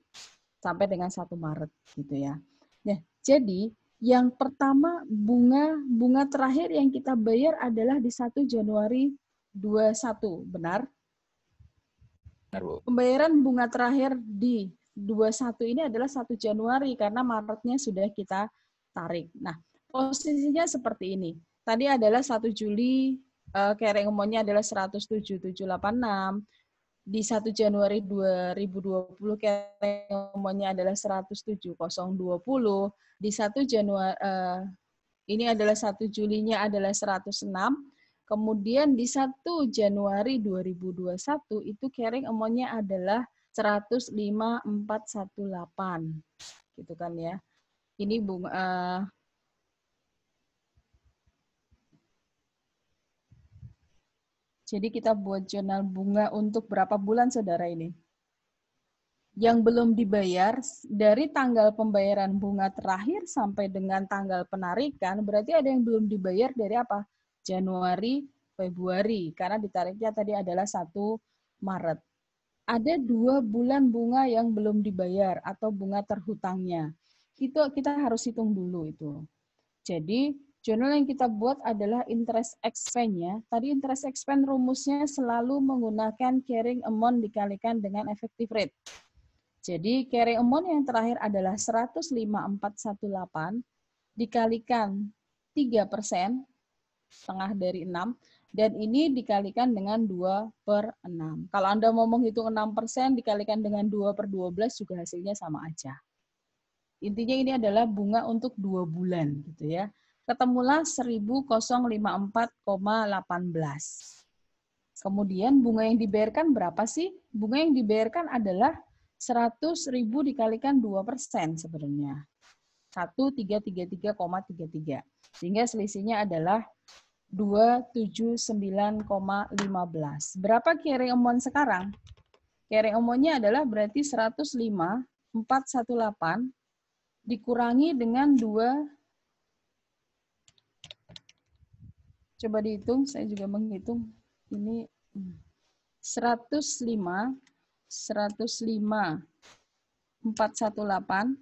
sampai dengan 1 Maret gitu ya. Nah, jadi yang pertama bunga terakhir yang kita bayar adalah di 1 Januari 21, benar? Benar, Bu. Pembayaran bunga terakhir di 21 ini adalah 1 Januari karena Maretnya sudah kita tarik. Nah, posisinya seperti ini. Tadi adalah 1 Juli, carrying amount-nya adalah 107.786. Di 1 Januari 2020 carrying amount-nya adalah 107.020. Di 1 Januari ini adalah 1 Julinya adalah 106. Kemudian di 1 Januari 2021 itu carrying amount-nya adalah 105.418. Gitu kan ya. Ini bunga jadi kita buat jurnal bunga untuk berapa bulan saudara ini? Yang belum dibayar dari tanggal pembayaran bunga terakhir sampai dengan tanggal penarikan, berarti ada yang belum dibayar dari apa? Januari, Februari, karena ditariknya tadi adalah 1 Maret. Ada 2 bulan bunga yang belum dibayar atau bunga terhutangnya. Itu kita harus hitung dulu itu. Jadi, jurnal yang kita buat adalah interest expense-nya. Tadi interest expense rumusnya selalu menggunakan carrying amount dikalikan dengan effective rate. Jadi carrying amount yang terakhir adalah 105.418 dikalikan 3%, setengah dari 6, dan ini dikalikan dengan 2/6. Kalau Anda mau menghitung 6% dikalikan dengan 2/12 juga hasilnya sama aja. Intinya ini adalah bunga untuk 2 bulan gitu ya. Ketemulah 1.054,18. Kemudian bunga yang dibayarkan berapa sih? Bunga yang dibayarkan adalah 100.000 dikalikan 2% sebenarnya. 1.333,33. Sehingga selisihnya adalah 279,15. Berapa carrying amount sekarang? Carrying amount-nya adalah berarti 105.418 dikurangi dengan 2. Coba dihitung, saya juga menghitung. Ini 105.418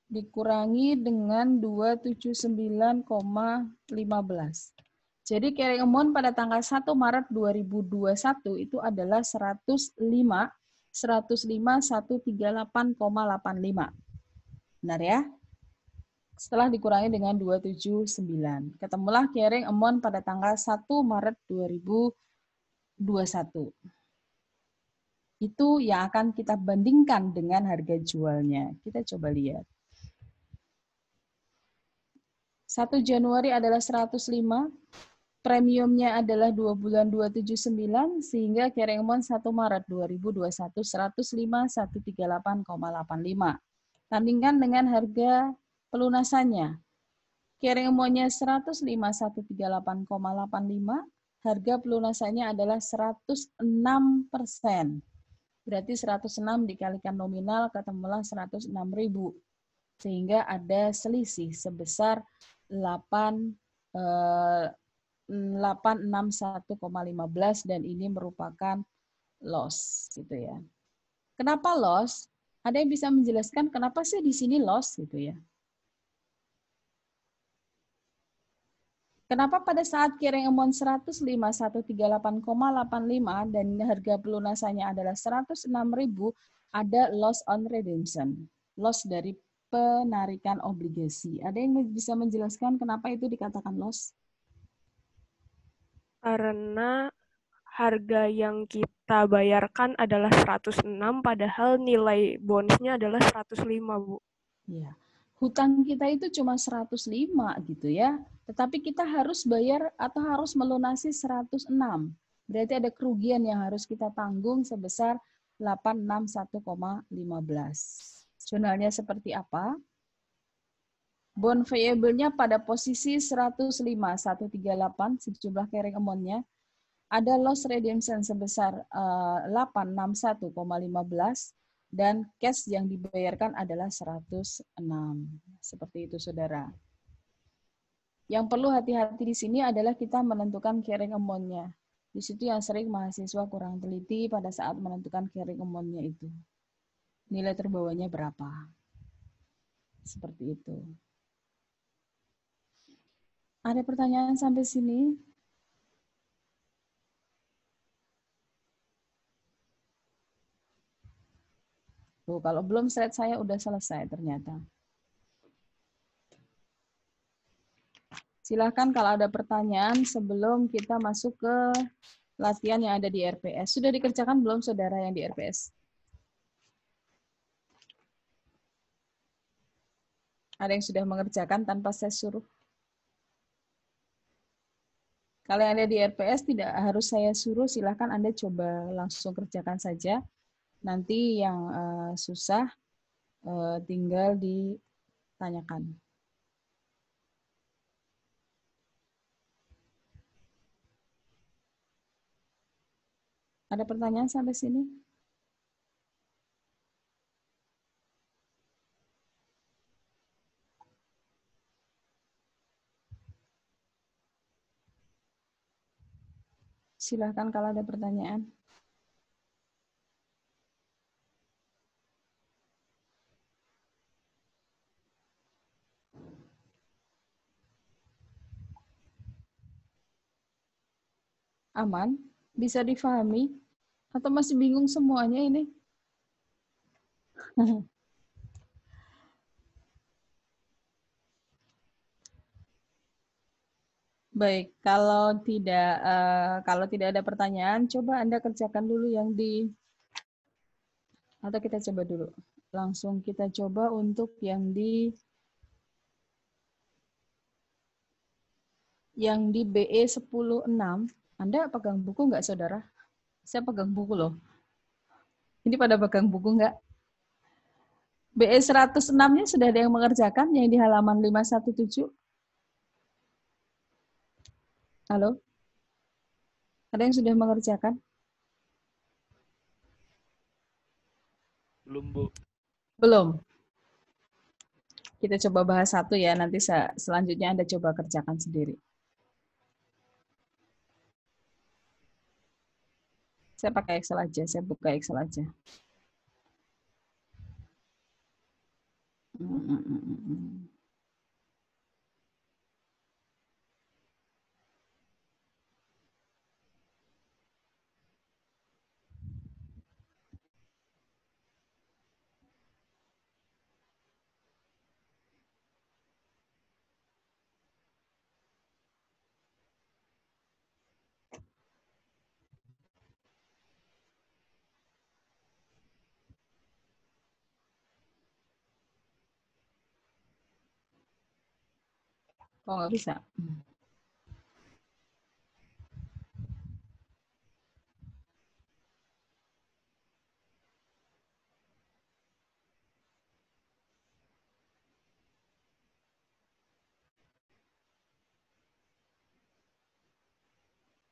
dikurangi dengan 279,15. Jadi carrying amount pada tanggal 1 Maret 2021 itu adalah 105.138,85. Benar ya? Setelah dikurangi dengan 279. Ketemulah carrying amount pada tanggal 1 Maret 2021. Itu yang akan kita bandingkan dengan harga jualnya. Kita coba lihat. 1 Januari adalah 105, premiumnya adalah 2 bulan 279, sehingga carrying amount 1 Maret 2021 105.138,85. Tandingkan dengan harga pelunasannya. Carrying amount-nya 105.138,85, harga pelunasannya adalah 106%. Berarti 106 dikalikan nominal ketemulah 106.000. Sehingga ada selisih sebesar 861,15 dan ini merupakan loss gitu ya. Kenapa loss? Ada yang bisa menjelaskan kenapa sih di sini loss gitu ya? Kenapa pada saat carrying amount 105.138,85 dan harga pelunasannya adalah 106.000 ada loss on redemption, loss dari penarikan obligasi. Ada yang bisa menjelaskan kenapa itu dikatakan loss? Karena harga yang kita bayarkan adalah 106, padahal nilai bonusnya adalah 105, Bu. Ya. Hutang kita itu cuma 105 gitu ya. Tetapi kita harus bayar atau harus melunasi 106. Berarti ada kerugian yang harus kita tanggung sebesar 861,15. Jurnalnya seperti apa? Bond variable-nya pada posisi 105.138 sejumlah carrying amount-nya. Ada loss redemption sebesar 861,15 dan cash yang dibayarkan adalah 106. Seperti itu, saudara. Yang perlu hati-hati di sini adalah kita menentukan carrying amount-nya. Di situ yang sering mahasiswa kurang teliti pada saat menentukan carrying amount-nya itu. Nilai terbawahnya berapa? Seperti itu. Ada pertanyaan sampai sini? Tuh, kalau belum slide saya udah selesai ternyata. Silahkan kalau ada pertanyaan sebelum kita masuk ke latihan yang ada di RPS. Sudah dikerjakan belum saudara yang di RPS? Ada yang sudah mengerjakan tanpa saya suruh? Kalau yang ada di RPS tidak harus saya suruh, silahkan Anda coba langsung kerjakan saja. Nanti yang susah tinggal ditanyakan. Ada pertanyaan sampai sini? Silahkan kalau ada pertanyaan. Aman? Bisa difahami? Atau masih bingung semuanya ini? Baik, kalau tidak ada pertanyaan, coba Anda kerjakan dulu yang atau kita coba dulu. Langsung kita coba untuk yang di BE 10.6. Anda pegang buku nggak, saudara? Saya pegang buku loh. Ini pada pegang buku nggak? BE 106-nya sudah ada yang mengerjakan yang di halaman 517? Halo? Ada yang sudah mengerjakan? Belum, Bu. Belum. Kita coba bahas satu ya, nanti selanjutnya Anda coba kerjakan sendiri. Saya pakai Excel aja, saya buka Excel aja. Oh, nggak bisa.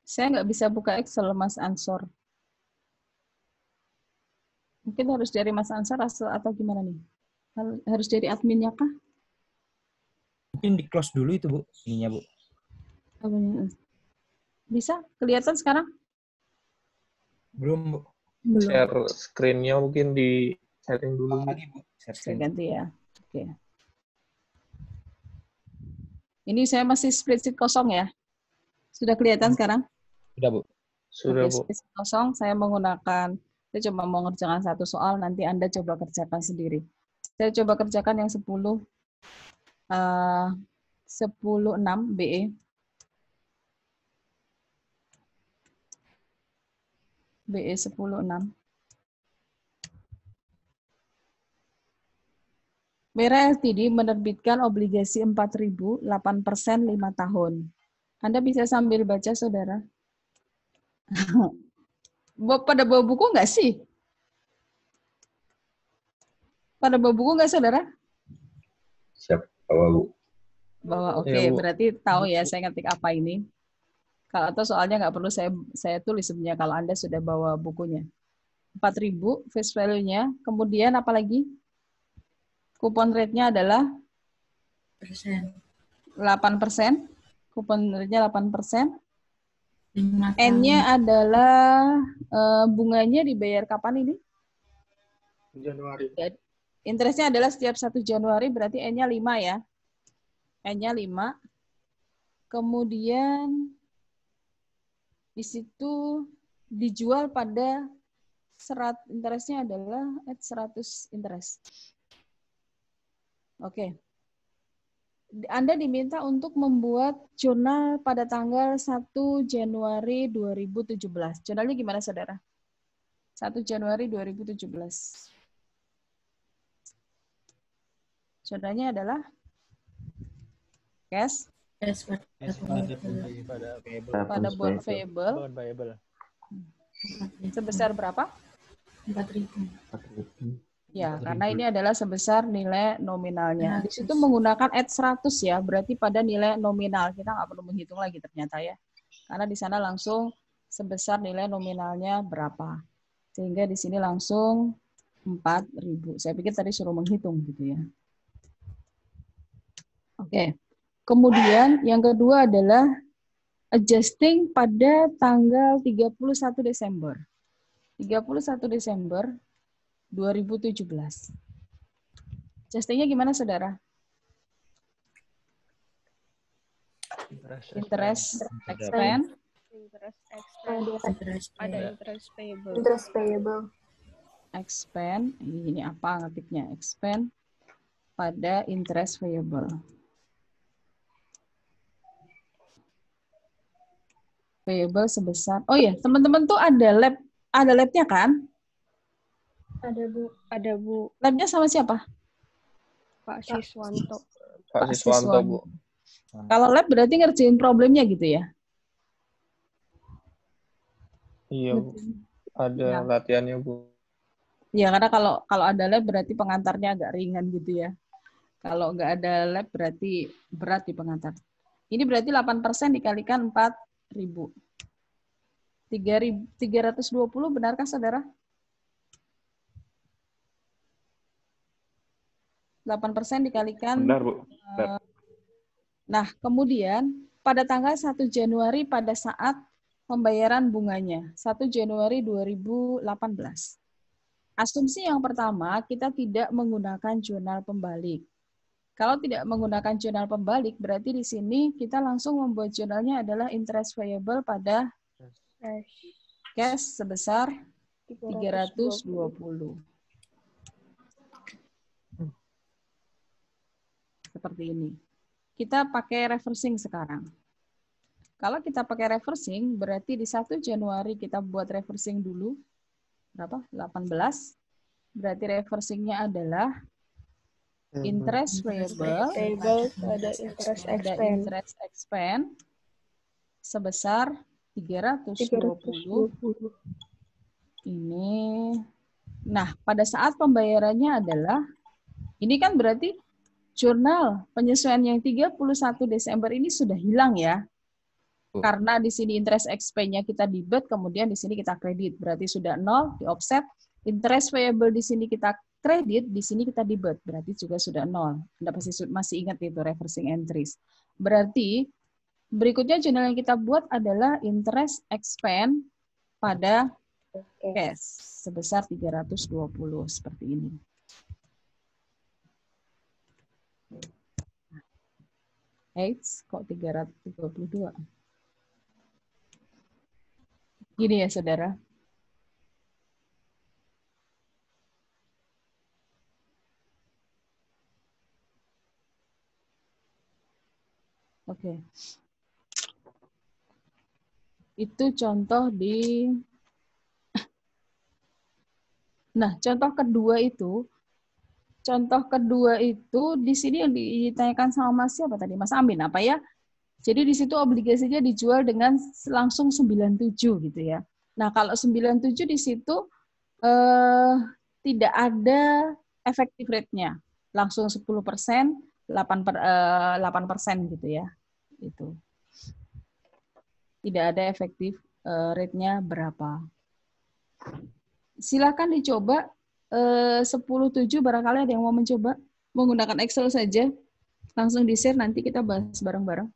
Saya nggak bisa buka Excel, Mas Ansor. Mungkin harus dari Mas Ansor atau gimana nih? Harus dari adminnya kah? Mungkin di close dulu itu, Bu. Ininya, Bu. Bisa? Kelihatan sekarang? Belum, Bu. Belum. Share screen-nya mungkin di setting dulu. Lagi, Bu. Share Saya screen. ganti ya. Oke. Ini saya masih spreadsheet kosong ya. Sudah kelihatan sekarang? Sudah, Bu. Sudah, Oke, Bu. spreadsheet kosong. Saya saya coba mau ngerjakan satu soal, nanti Anda coba kerjakan sendiri. Saya coba kerjakan yang 10.6 BE. BE 10.6. Mera Ltd menerbitkan obligasi 4.000, 8% 5 tahun. Anda bisa sambil baca, saudara? Pada bawa buku nggak sih? Pada bawa buku nggak, saudara? Siap, bawa, Bu. Bawa, oke. Ya, Bu. Berarti tahu ya saya ngetik apa ini. Kalau atau soalnya nggak perlu saya tulis sebenarnya kalau Anda sudah bawa bukunya. 4.000 face value-nya. Kemudian apa lagi? Kupon rate-nya adalah 8%. Kupon rate-nya 8%. N-nya adalah bunganya dibayar kapan ini? Januari. Interest-nya adalah setiap 1 Januari, berarti N-nya 5 ya. N-nya 5. Kemudian di situ dijual pada interest-nya adalah at 100 interest. Oke. Anda diminta untuk membuat jurnal pada tanggal 1 Januari 2017. Jurnalnya gimana, saudara? 1 Januari 2017. Jurnalnya adalah cash pada bond payable. Sebesar berapa? 4.000. Ya, karena ini adalah sebesar nilai nominalnya. Di situ menggunakan add 100 ya, berarti pada nilai nominal. Kita nggak perlu menghitung lagi ternyata ya. Karena di sana langsung sebesar nilai nominalnya berapa. Sehingga di sini langsung 4.000. Saya pikir tadi suruh menghitung gitu ya. Oke. Kemudian yang kedua adalah adjusting pada tanggal 31 Desember. 31 Desember 2017. Adjustingnya gimana, saudara? Interest expense. Interest expense pada interest payable. Interest payable. Expense, ini apa ngetiknya? Expense pada interest payable. Payable sebesar. Oh ya, teman-teman tuh ada labnya kan? Ada, Bu. Ada, Bu. Labnya sama siapa? Pak Siswanto. Pak Siswanto, Bu. Kalau lab berarti ngerjain problemnya gitu ya? Iya, Bu. Ada latihannya, Bu. Ya, karena kalau ada lab berarti pengantarnya agak ringan gitu ya. Kalau nggak ada lab berarti berat di pengantar. Ini berarti 8% dikalikan 4.000. 320 benarkah, saudara? 8% dikalikan. Benar, Bu. Benar. Nah, kemudian pada tanggal 1 Januari pada saat pembayaran bunganya, 1 Januari 2018. Asumsi yang pertama, kita tidak menggunakan jurnal pembalik. Kalau tidak menggunakan jurnal pembalik, berarti di sini kita langsung membuat jurnalnya adalah interest payable pada cash sebesar 320. Seperti ini. Kita pakai reversing sekarang. Kalau kita pakai reversing, berarti di 1 Januari kita buat reversing dulu. Berapa? 18. Berarti reversingnya adalah interest payable pada interest expense sebesar 320. Ini. Nah, pada saat pembayarannya adalah, ini kan berarti jurnal penyesuaian yang 31 Desember ini sudah hilang ya. Karena di sini interest expense-nya kita debit, kemudian di sini kita kredit. Berarti sudah 0, di offset. Interest payable di sini kita kredit, di sini kita debit. Berarti juga sudah 0. Anda pasti masih ingat itu reversing entries. Berarti berikutnya jurnal yang kita buat adalah interest expense pada cash sebesar 320 seperti ini. Kok 332? Gini ya, saudara. Oke. Itu contoh di... Nah, contoh kedua itu di sini yang ditanyakan sama Mas siapa tadi? Mas Amin, apa ya? Jadi di situ obligasinya dijual dengan langsung 97 gitu ya. Nah, kalau 97 di situ tidak ada effective rate-nya. Langsung 10%, 8% gitu ya. Itu. Tidak ada effective rate-nya berapa. Silakan dicoba 10.7 barangkali ada yang mau mencoba menggunakan Excel saja. Langsung di-share nanti kita bahas bareng-bareng.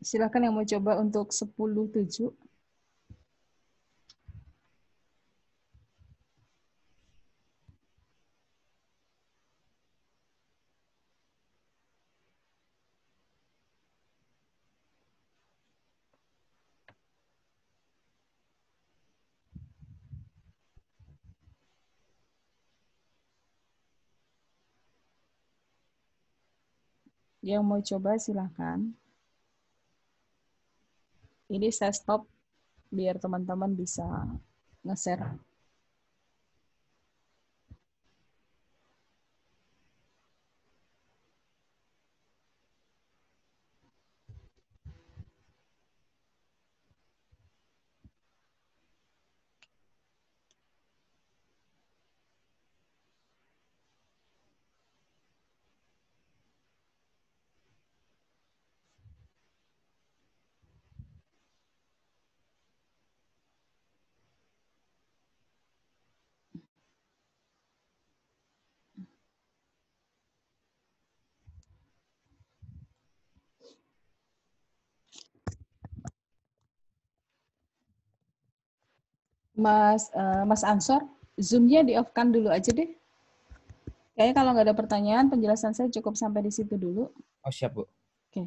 Silakan yang mau coba untuk 10.7. Yang mau coba silahkan. Ini saya stop biar teman-teman bisa nge-share. Mas Ansor, Zoom-nya di-off-kan dulu aja deh. Kayaknya kalau nggak ada pertanyaan, penjelasan saya cukup sampai di situ dulu. Oh, siap, Bu. Oke.